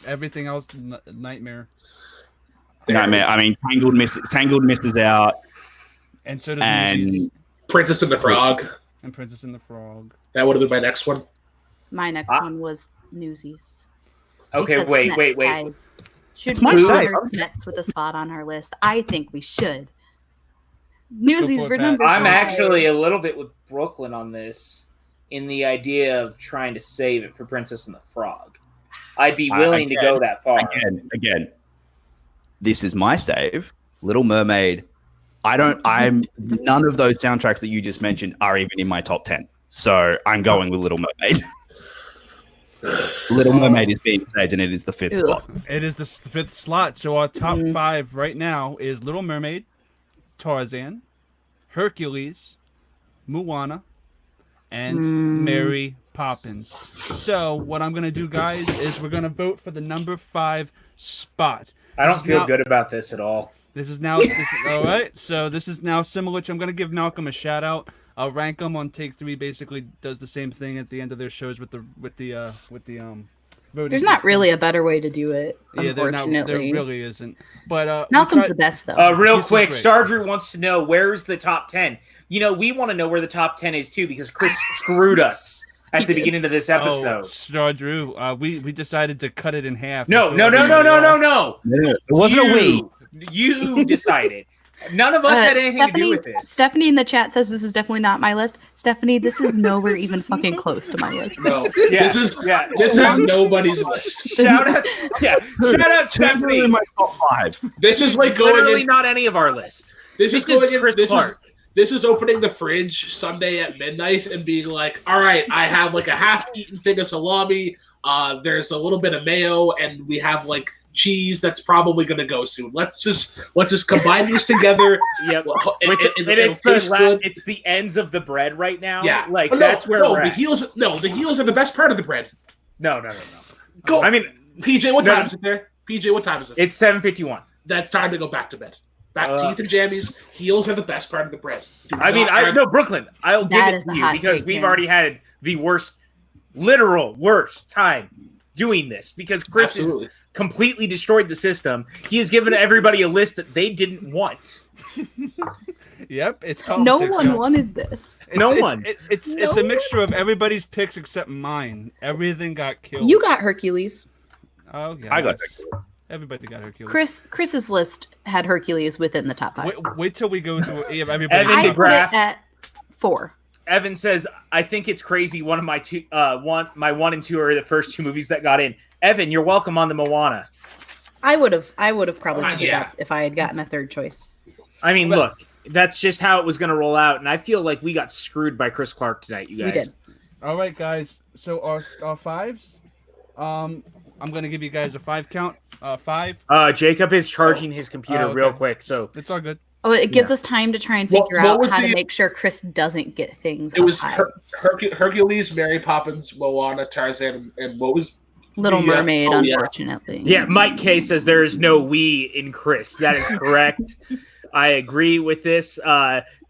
Everything else, Nightmare. Nightmare. I mean, Tangled misses out, and so does Newsies. Princess and the Frog. And Princess and the Frog. That would have been my next one. My next one was Newsies. Okay, Because wait. Guys, should my we save. honor Smets with a spot on our list? I think we should. Newsies for number I'm 5. actually a little bit with Brooklyn on this in the idea of trying to save it for Princess and the Frog. I'd be willing to go that far. Again, this is my save. Little Mermaid. I'm none of those soundtracks that you just mentioned are even in my top 10. So I'm going with Little Mermaid. Little Mermaid is being saved, and it is the fifth Ew. spot. It is the fifth slot. So our top 5 right now is Little Mermaid, Tarzan, Hercules, Moana, and Mary Poppins. So what I'm gonna do, guys, is we're gonna vote for the number 5 spot. I don't feel good about this at all. This is now all right. So this is now similar to. I'm gonna give Malcolm a shout out. I'll rank them on Take 3. Basically, does the same thing at the end of their shows with the voting. There's not really a better way to do it. Yeah, there really isn't. But Malcolm's the best though. Real quick, Stardrew wants to know where's the top 10. You know, we want to know where the top 10 is too because Chris screwed us at the beginning of this episode. Stardrew, we decided to cut it in half. No. It wasn't a we. You decided. None of us had anything to do with this. Stephanie in the chat says this is definitely not my list. Stephanie, this is nowhere even fucking close to my list. No, this is nobody's list. Shout out Stephanie. In my top 5. This is like literally not any of our list. This is opening the fridge Sunday at midnight and being like, all right, I have like a half-eaten thing of salami. There's a little bit of mayo, and we have like cheese that's probably going to go soon. Let's just combine these together. Yep. It's the ends of the bread right now. Yeah. That's where we're the at. heels. No, the heels are the best part of the bread. No. Go. I mean, PJ, what time is it there? PJ, what time is it? It's 7:51. That's time to go back to bed. Teeth and jammies. Heels are the best part of the bread. Brooklyn. I'll give it to you because we've already had the literal worst time doing this because Chris has completely destroyed the system. He has given everybody a list that they didn't want. Yep, it's no one wanted this. It's a mixture of everybody's picks except mine. Everything got killed. You got Hercules. Oh yeah, I got Hercules. Everybody got Hercules. Chris's list had Hercules within the top 5. Wait till we go through everybody. I put it at 4. Evan says, "I think it's crazy. One of my 1 and 2 are the first 2 movies that got in." Evan, you're welcome on the Moana. I would have probably put it up if I had gotten a third choice. I mean, look, that's just how it was going to roll out, and I feel like we got screwed by Chris Clark tonight. You guys. We did. All right, guys. So our 5s. I'm going to give you guys a 5 count. 5. Jacob is charging his computer real quick, so it's all good. Oh, it gives us time to try and figure out how to make sure Chris doesn't get things. It was Hercules, Mary Poppins, Moana, Tarzan, and what was Little Mermaid? Unfortunately, yeah. Mike K says there is no we in Chris. That is correct. I agree with this.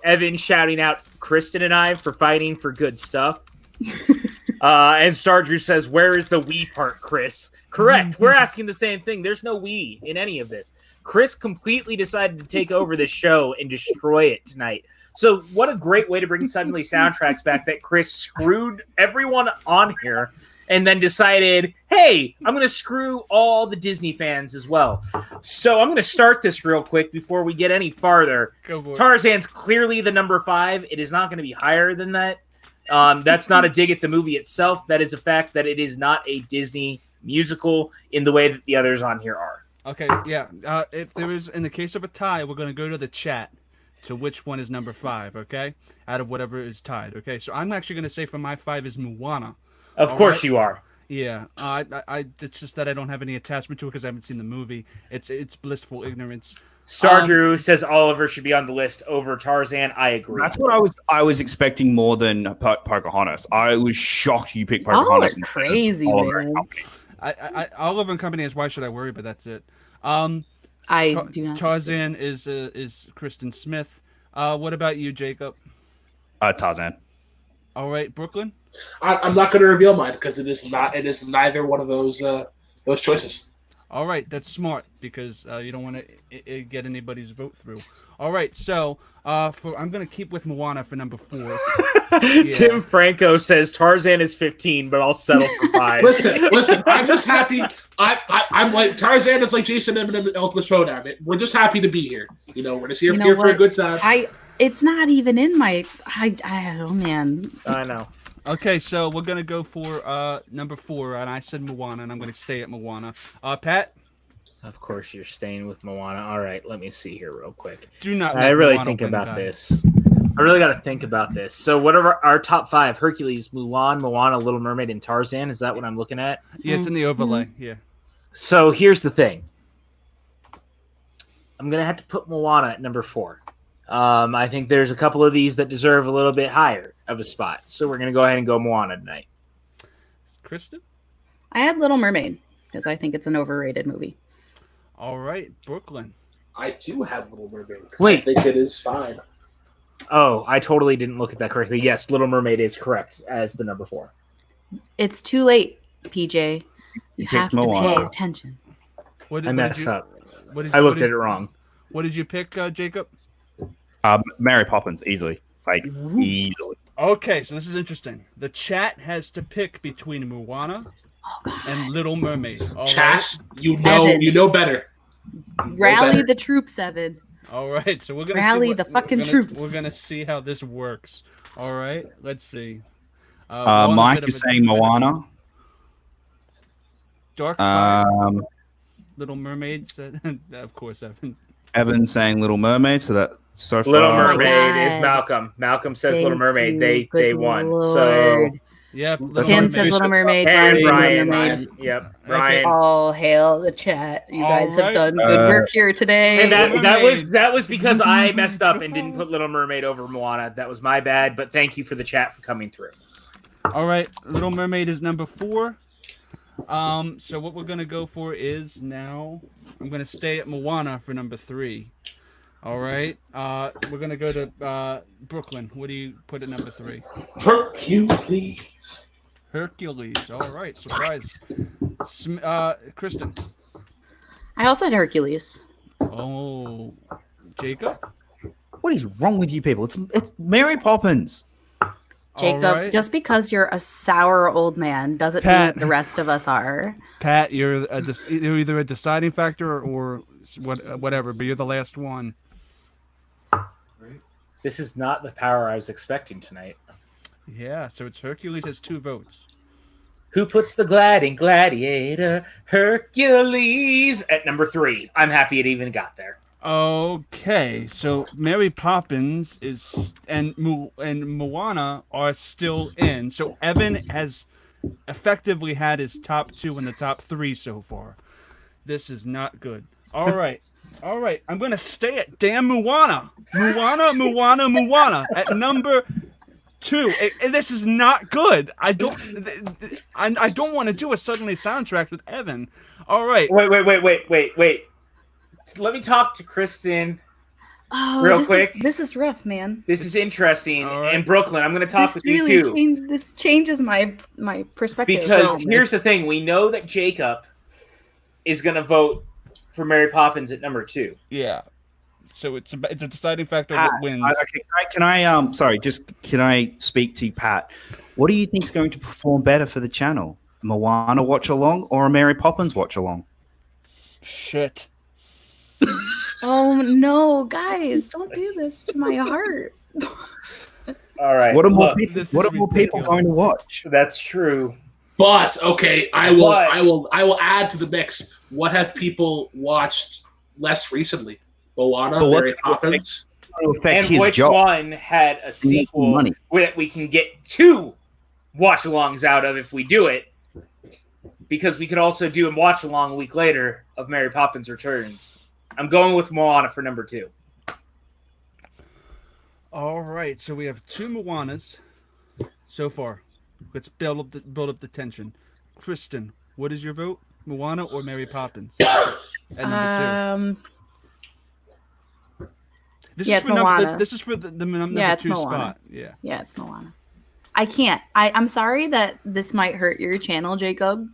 Evan shouting out Kristen and I for fighting for good stuff. And Stardrew says, "Where is the we part, Chris?" Correct. We're asking the same thing. There's no we in any of this. Chris completely decided to take over this show and destroy it tonight. So what a great way to bring suddenly soundtracks back that Chris screwed everyone on here and then decided, hey, I'm going to screw all the Disney fans as well. So I'm going to start this real quick before we get any farther. Tarzan's clearly the number 5. It is not going to be higher than that. That's not a dig at the movie itself. That is a fact that it is not a Disney musical in the way that the others on here are. Okay, yeah. If there is, in the case of a tie, we're going to go to the chat to which one is number 5, okay? Out of whatever is tied, okay? So I'm actually going to say for my 5 is Moana. Of course you are. Yeah. It's just that I don't have any attachment to it because I haven't seen the movie. It's blissful ignorance. Stardrew says Oliver should be on the list over Tarzan. I agree. That's what I was expecting more than Pocahontas. I was shocked you picked Pocahontas. Oh, crazy, man. Oliver and Company is Why Should I Worry, but that's it. I do not. Tarzan is Kristen Smith. What about you, Jacob? Tarzan. All right, Brooklyn. I'm not going to reveal mine because it is neither one of those choices. All right, that's smart because you don't want to get anybody's vote through. All right, so I'm going to keep with Moana for number 4. Yeah. Tim Franco says Tarzan is 15, but I'll settle for 5. Listen. I'm just happy. I'm like Tarzan is like Jason Eminem and Elvis Showdown. We're just happy to be here. We're just here for a good time. It's not even in my. Oh man. I know. Okay, so we're gonna go for number 4, and I said Moana, and I'm gonna stay at Moana. Pat. Of course, you're staying with Moana. All right, let me see here real quick. Do not. I really Moana think win, about guys. this. I really got to think about this. So, what are our top 5? Hercules, Mulan, Moana, Little Mermaid, and Tarzan. Is that what I'm looking at? Yeah, it's in the overlay. Yeah. So, here's the thing. I'm going to have to put Moana at number 4. I think there's a couple of these that deserve a little bit higher of a spot. So, we're going to go ahead and go Moana tonight. Kristen? I had Little Mermaid because I think it's an overrated movie. All right, Brooklyn. I do have Little Mermaid. Wait. I think it is fine. Oh, I totally didn't look at that correctly. Yes, Little Mermaid is correct as the number 4. It's too late, PJ. You have to Moana. pay attention. I messed up. What I looked at it wrong. What did you pick, Jacob? Mary Poppins, easily. Like, easily. Okay, so this is interesting. The chat has to pick between Moana and Little Mermaid. All Chat, right? you know better. Rally the troops, Evan. All right, so we're gonna Rally the fucking troops. We're gonna see how this works. All right, let's see. Mike is saying Moana. Dark Fire, Um, Little Mermaid said, of course, Evan. Evan's saying Little Mermaid. So that so Little far. my Mermaid is God. Malcolm. Malcolm says Thank Little Mermaid. you. They Good won. Lord. Yeah, Tim says Little Mermaid. And Brian, Brian. Little Mermaid. Yep. Okay. Brian. Oh, hail the chat! You guys have Alright. done good work here today. And Little Mermaid. that was because I messed up and didn't put Little Mermaid over Moana. That was my bad. But thank you for the chat for coming through. All right, Little Mermaid is number 4. So what we're gonna go for is now I'm gonna stay at Moana for number 3. All right, we're gonna go to Brooklyn. What do you put at number 3? Hercules. Hercules. All right, surprise. Kristen. I also had Hercules. Oh, Jacob. What is wrong with you people? It's Mary Poppins. Jacob, All right. just because you're a sour old man doesn't Pat. mean the rest of us are. Pat, you're either a deciding factor or whatever, but you're the last one. This is not the power I was expecting tonight. Yeah, so it's Hercules has 2 votes. Who puts the gliding gladiator? Hercules at number 3. I'm happy it even got there. Okay, so Mary Poppins and Moana are still in. So Evan has effectively had his top 2 and the top 3 so far. This is not good. All right. I'm gonna stay at damn Moana at number 2. This is not good. I don't want to do a suddenly soundtrack with Evan. All right. Wait. Let me talk to Kristen Oh, real quick. This is rough, man. This is interesting. All right. And Brooklyn, I'm going to talk This with you really too. this changes my perspective. Because here's the thing. We know that Jacob is going to vote for Mary Poppins at number 2. Yeah. So it's a deciding factor Pat, what wins. can I speak to Pat? What do you think is going to perform better for the channel? Moana watch along or a Mary Poppins watch along? Shit. Oh no, guys, don't do this to my heart. All right. What are more look, people? this What is are more people ridiculous. going to watch? That's true. Boss, okay, I will add to the mix. What have people watched less recently? Moana, But Mary Poppins. It'll affect And his which job. one had a sequel money. that we can get 2 watch-alongs out of if we do it? Because we could also do a watch-along a week later of Mary Poppins Returns. I'm going with Moana for number 2. All right, so we have 2 Moanas so far. Let's build up the tension. Kristen, what is your vote? Moana or Mary Poppins? At number 2. This yeah, is it's for Moana. this is for the number Yeah, it's 2 Moana. spot. Yeah. Yeah, it's Moana. I can't. I'm sorry that this might hurt your channel, Jacob.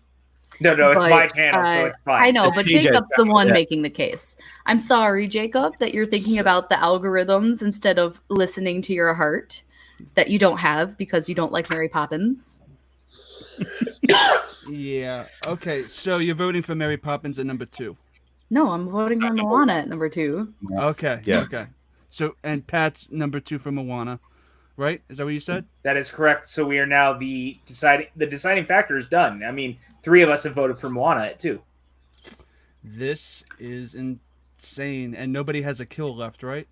No, it's but, my channel, so it's fine. I know, It's but PJ's Jacob's the one yeah. making the case. I'm sorry, Jacob, that you're thinking about the algorithms instead of listening to your heart that you don't have because you don't like Mary Poppins. Yeah. Okay, so you're voting for Mary Poppins at number 2. No, I'm voting for Moana at number 2. Okay. Yeah. Okay. So and Pat's number 2 for Moana, right? Is that what you said? That is correct. So we are now the deciding factor is done. I mean, 3 of us have voted for Moana at 2. This is insane, and nobody has a kill left, right?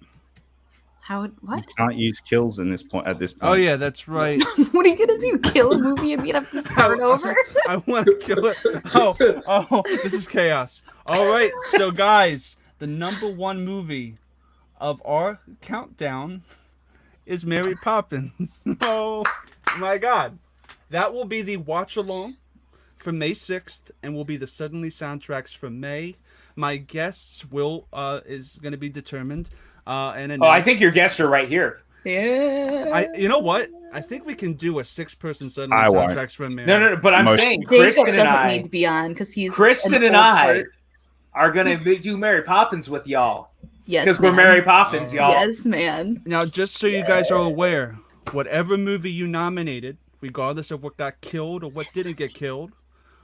What? You can't use kills in this point. At this point. Oh yeah, that's right. What are you gonna do? Kill a movie and we'd have to start over? I want to kill it. Oh, this is chaos. All right, so guys, the number one movie of our countdown is Mary Poppins. Oh my God, that will be the watch along for May 6th, and will be the Suddenly soundtracks for May. My guests is going to be determined. I think your guests are right here. Yeah. You know what? I think we can do a 6-person Suddenly I won't. soundtracks for Mary. No, but I'm saying Jacob Kristen and doesn't I, need to be on because he's Kristen an and old I fart. are gonna do Mary Poppins with y'all. Yes, Because we're man. Mary Poppins, y'all. Yes, man. Now, just so you guys are aware, whatever movie you nominated, regardless of what got killed or what didn't get killed,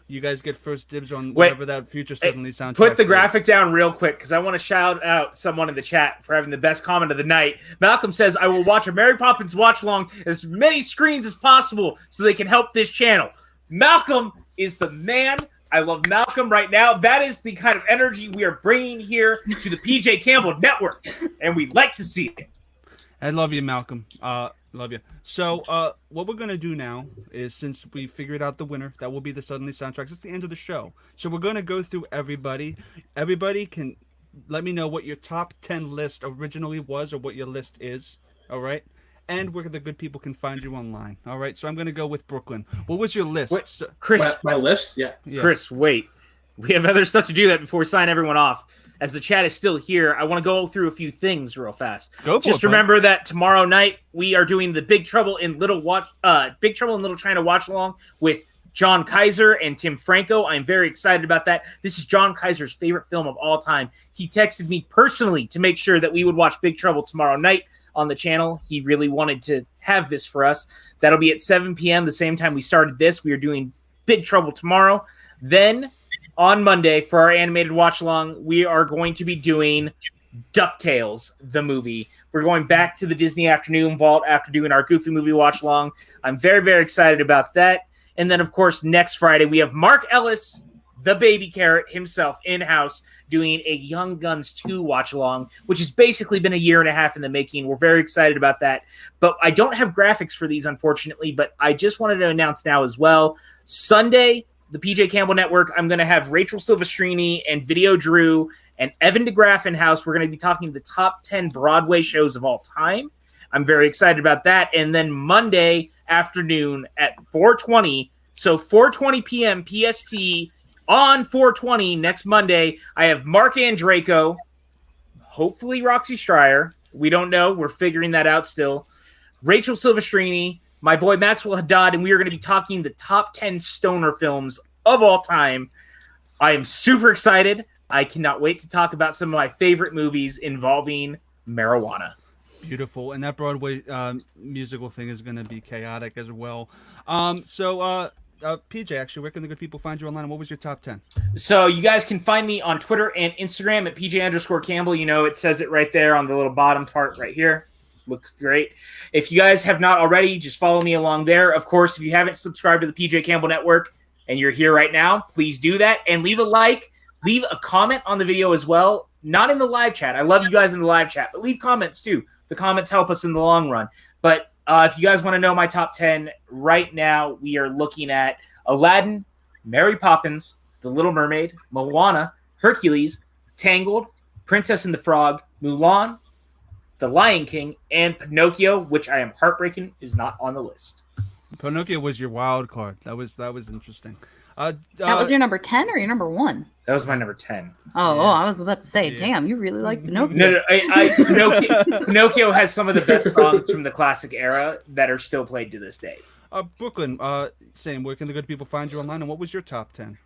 you guys get first dibs on whatever that future Suddenly soundtrack. Put the graphic down real quick because I want to shout out someone in the chat for having the best comment of the night. Malcolm says, I will watch a Mary Poppins watch along as many screens as possible so they can help this channel. Malcolm is the man. I love Malcolm right now. That is the kind of energy we are bringing here to the PJ Campbell Network, and we like to see it. I love you, Malcolm. Love you. So, what we're gonna do now is, since we figured out the winner, that will be the Suddenly soundtracks. It's the end of the show, so we're gonna go through everybody. Everybody can let me know what your top 10 list originally was, or what your list is. All right, and where the good people can find you online. All right, so I'm gonna go with Brooklyn. What was your list? Wait, So, Chris, My list, yeah. Chris, wait. We have other stuff to do that before we sign everyone off. As the chat is still here, I want to go through a few things real fast. Go for Just it, remember that tomorrow night we are doing the Big Trouble in Little China watch along with John Kaiser and Tim Franco. I'm very excited about that. This is John Kaiser's favorite film of all time. He texted me personally to make sure that we would watch Big Trouble tomorrow night on the channel. He really wanted to have this for us. That'll be at 7 p.m. the same time we started this. We are doing Big Trouble tomorrow. Then on Monday, for our animated watch-along, we are going to be doing DuckTales, the movie. We're going back to the Disney Afternoon Vault after doing our Goofy movie watch-along. I'm very, very excited about that. And then, of course, next Friday, we have Mark Ellis, the baby carrot himself, in-house, doing a Young Guns 2 watch-along, which has basically been a year and a half in the making. We're very excited about that. But I don't have graphics for these, unfortunately, but I just wanted to announce now as well. Sunday, the PJ Campbell Network, I'm going to have Rachel Silvestrini and Video Drew and Evan DeGraff in-house. We're going to be talking the top 10 Broadway shows of all time. I'm very excited about that. And then Monday afternoon at 4:20, so 4:20 p.m. PST on 4:20 next Monday, I have Mark Andraco, hopefully Roxy Stryer. We don't know. We're figuring that out still. Rachel Silvestrini, my boy Maxwell Haddad, and we are going to be talking the top 10 stoner films of all time. I am super excited. I cannot wait to talk about some of my favorite movies involving marijuana. Beautiful. And that Broadway musical thing is going to be chaotic as well. PJ, actually, where can the good people find you online? And what was your top 10? So you guys can find me on Twitter and Instagram at PJ_Campbell. You know, it says it right there on the little bottom part right here. Looks great. If you guys have not already, just follow me along there. Of course, if you haven't subscribed to the PJ Campbell Network and you're here right now, please do that and leave a like, leave a comment on the video as well. Not in the live chat. I love you guys in the live chat, but leave comments too. The comments help us in the long run. But if you guys want to know my top 10 right now, we are looking at Aladdin, Mary Poppins, The Little Mermaid, Moana, Hercules, Tangled, Princess and the Frog, Mulan, The Lion King, and Pinocchio, which I am heartbreaking is not on the list. Pinocchio was your wild card. That was interesting. That was your number 10 or your number 1? That was my number 10. Oh, I was about to say, damn, you really like Pinocchio. No, Pinocchio has some of the best songs from the classic era that are still played to this day. Brooklyn, same. Where can the good people find you online? And what was your top 10?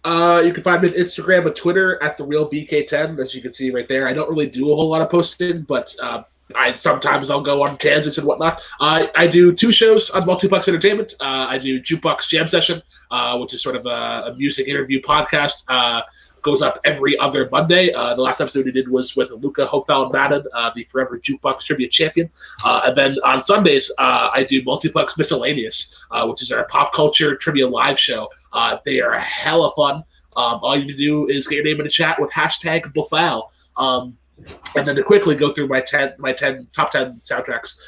You can find me on Instagram and Twitter at TheRealBK10, as you can see right there. I don't really do a whole lot of posting, but sometimes I'll go on tangents and whatnot. I do 2 shows on Multiplex Entertainment. I do Jukebox Jam Session, which is sort of a music interview podcast. Goes up every other Monday. The last episode we did was with Luca Hopewell Madden, the Forever Jukebox Trivia Champion. And then on Sundays, I do Multiplex Miscellaneous, which is our pop culture trivia live show. They are hella fun. All you need to do is get your name in the chat with hashtag Buffal. And then to quickly go through my top 10 soundtracks: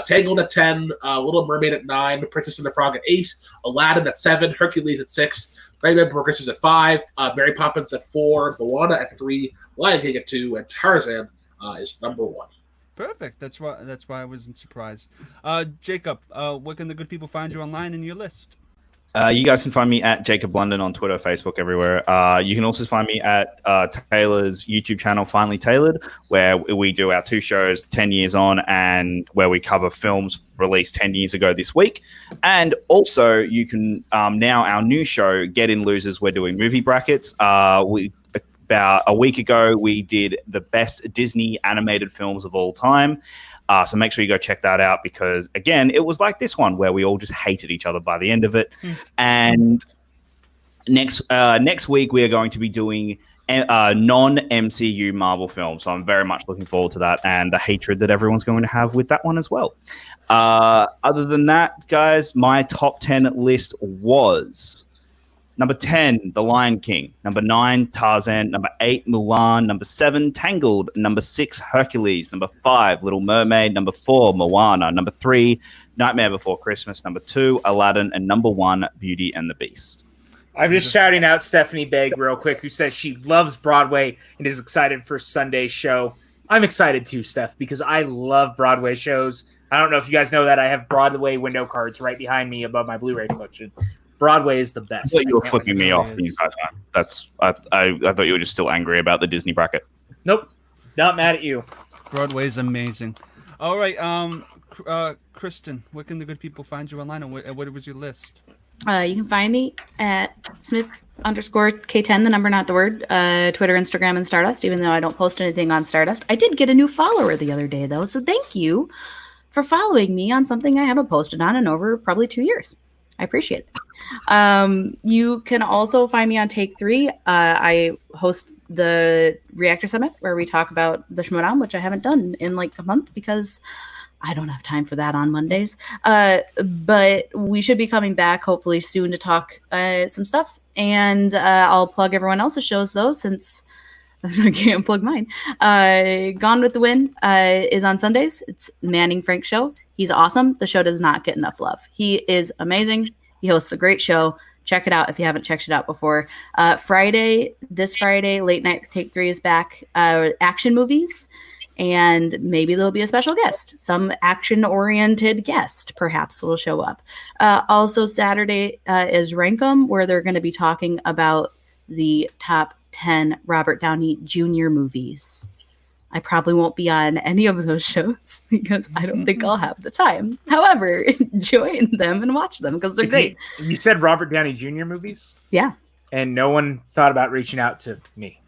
Tangled at 10, Little Mermaid at 9, Princess and the Frog at 8, Aladdin at 7, Hercules at 6, Nightmare Before Christmas at 5, Mary Poppins at 4, Moana at 3, Lion King at 2, and Tarzan is number 1. Perfect. That's why I wasn't surprised. Jacob, where can the good people find you online in your list? You guys can find me at Jacob Blunden on Twitter, Facebook, everywhere. You can also find me at Taylor's YouTube channel, Finally Tailored, where we do our 2 shows, 10 Years On, and where we cover films released 10 years ago this week. And also, you can now our new show, Get In Losers, we're doing movie brackets. About a week ago, we did the best Disney animated films of all time. So make sure you go check that out because, again, it was like this one where we all just hated each other by the end of it. And next week, we are going to be doing non-MCU Marvel films. So I'm very much looking forward to that and the hatred that everyone's going to have with that one as well. Other than that, guys, my top 10 list was... Number 10, The Lion King. Number 9, Tarzan. Number 8, Mulan. Number 7, Tangled. Number 6, Hercules. Number 5, Little Mermaid. Number 4, Moana. Number 3, Nightmare Before Christmas. Number 2, Aladdin. And number 1, Beauty and the Beast. I'm just shouting out Stephanie Begg real quick, who says she loves Broadway and is excited for Sunday's show. I'm excited too, Steph, because I love Broadway shows. I don't know if you guys know that. I have Broadway window cards right behind me above my Blu-ray collection. Broadway is the best. I thought you were flipping me off the entire time. I thought you were just still angry about the Disney bracket. Nope, not mad at you. Broadway is amazing. All right, Kristen, where can the good people find you online, and what was your list? You can find me at Smith_K10, the number, not the word, Twitter, Instagram, and Stardust, even though I don't post anything on Stardust. I did get a new follower the other day, though, so thank you for following me on something I haven't posted on in over probably 2 years. I appreciate it. You can also find me on Take 3. I host the Reactor Summit where we talk about the Shmodown, which I haven't done in like a month because I don't have time for that on Mondays. But we should be coming back hopefully soon to talk some stuff. And I'll plug everyone else's shows though, since I can't plug mine. Gone with the Wind is on Sundays. It's Manning Frank show. He's awesome. The show does not get enough love. He is amazing. He hosts a great show. Check it out if you haven't checked it out before. This Friday, Late Night Take 3 is back. Action movies. And maybe there'll be a special guest. Some action-oriented guest perhaps will show up. Also Saturday is Rank 'em, where they're going to be talking about the top 10 Robert Downey Jr. movies. I probably won't be on any of those shows because I don't think I'll have the time. However, join them and watch them because they're great. You said Robert Downey Jr. movies? Yeah. And no one thought about reaching out to me.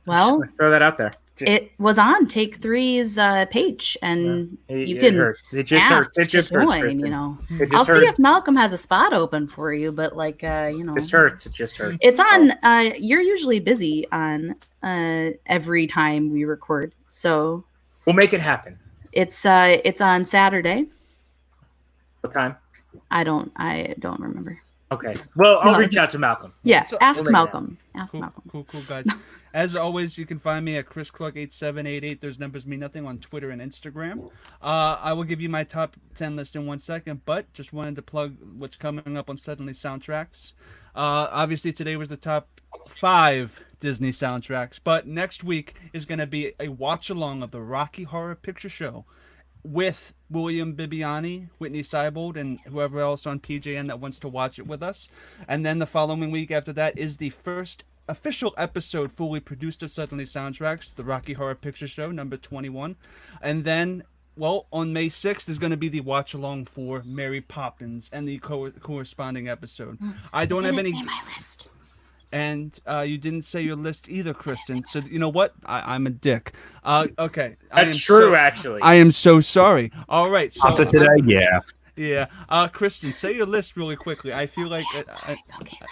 Well, throw that out there. It was on Take 3's page, and you can hurts. It just hurts. It just hurts. Join, you know. I'll see if Malcolm has a spot open for you, but like, you know, it just hurts. It just hurts. It's on. You're usually busy on every time we record, so we'll make it happen. It's on Saturday. What time? I don't remember. Okay. Well, I'll reach out to Malcolm. Yeah, ask we'll Malcolm. Ask Malcolm. Cool, guys. As always, you can find me at ChrisClark8788. Those numbers mean nothing on Twitter and Instagram. I will give you my top 10 list in 1 second, but just wanted to plug what's coming up on Suddenly Soundtracks. Obviously, today was the top 5 Disney soundtracks, but next week is going to be a watch-along of the Rocky Horror Picture Show with William Bibiani, Whitney Seibold, and whoever else on PJN that wants to watch it with us. And then the following week after that is the first official episode fully produced of Suddenly Soundtracks, the Rocky Horror Picture Show, number 21. And then, well, on May 6th is going to be the watch-along for Mary Poppins and the corresponding episode. I don't have any... my list. And you didn't say your list either, Kristen. So you know what? I'm a dick. Okay. That's true, actually. I am so sorry. All right. So after today, yeah. Yeah. Kristen, say your list really quickly. I feel like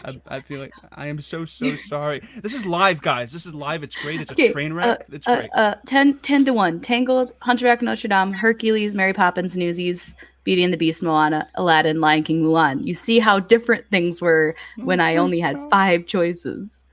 I feel like I am so sorry. This is live, guys. This is live. It's great. It's a train wreck. It's great. 10 to 1. Tangled, Hunchback of Notre Dame, Hercules, Mary Poppins, Newsies, Beauty and the Beast, Moana, Aladdin, Lion King, Mulan. You see how different things were when I only had 5 choices.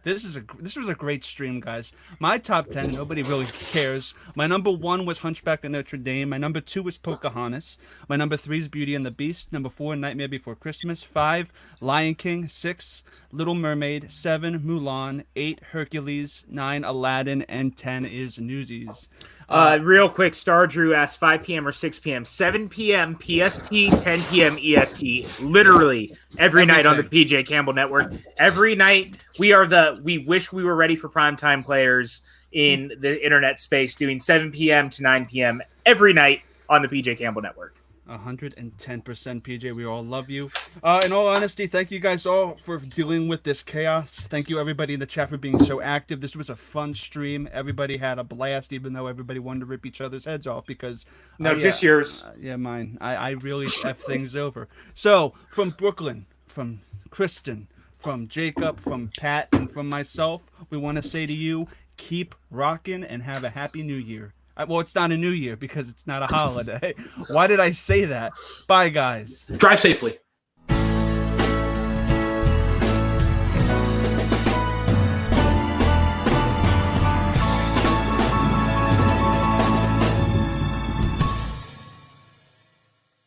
This was a great stream, guys. My top 10, nobody really cares. My number 1 was Hunchback of Notre Dame. My number 2 was Pocahontas. My number 3 is Beauty and the Beast. Number 4, Nightmare Before Christmas. 5, Lion King. 6, Little Mermaid. 7, Mulan. 8, Hercules. 9, Aladdin. And 10 is Newsies. Real quick, Star Drew asked 5 p.m. or 6 p.m. 7 p.m. PST, 10 p.m. EST. Literally every night on the PJ Campbell Network. Every night we wish we were ready for primetime players in the internet space, doing 7 p.m. to 9 p.m. every night on the PJ Campbell Network. 110% PJ. We all love you. In all honesty, thank you guys all for dealing with this chaos. Thank you everybody in the chat for being so active. This was a fun stream. Everybody had a blast, even though everybody wanted to rip each other's heads off because just yours. Yeah, mine. I really F things over. So from Brooklyn, from Kristen, from Jacob, from Pat, and from myself, we want to say to you, keep rocking and have a happy new year. Well, it's not a new year because it's not a holiday. Why did I say that? Bye, guys. Drive safely.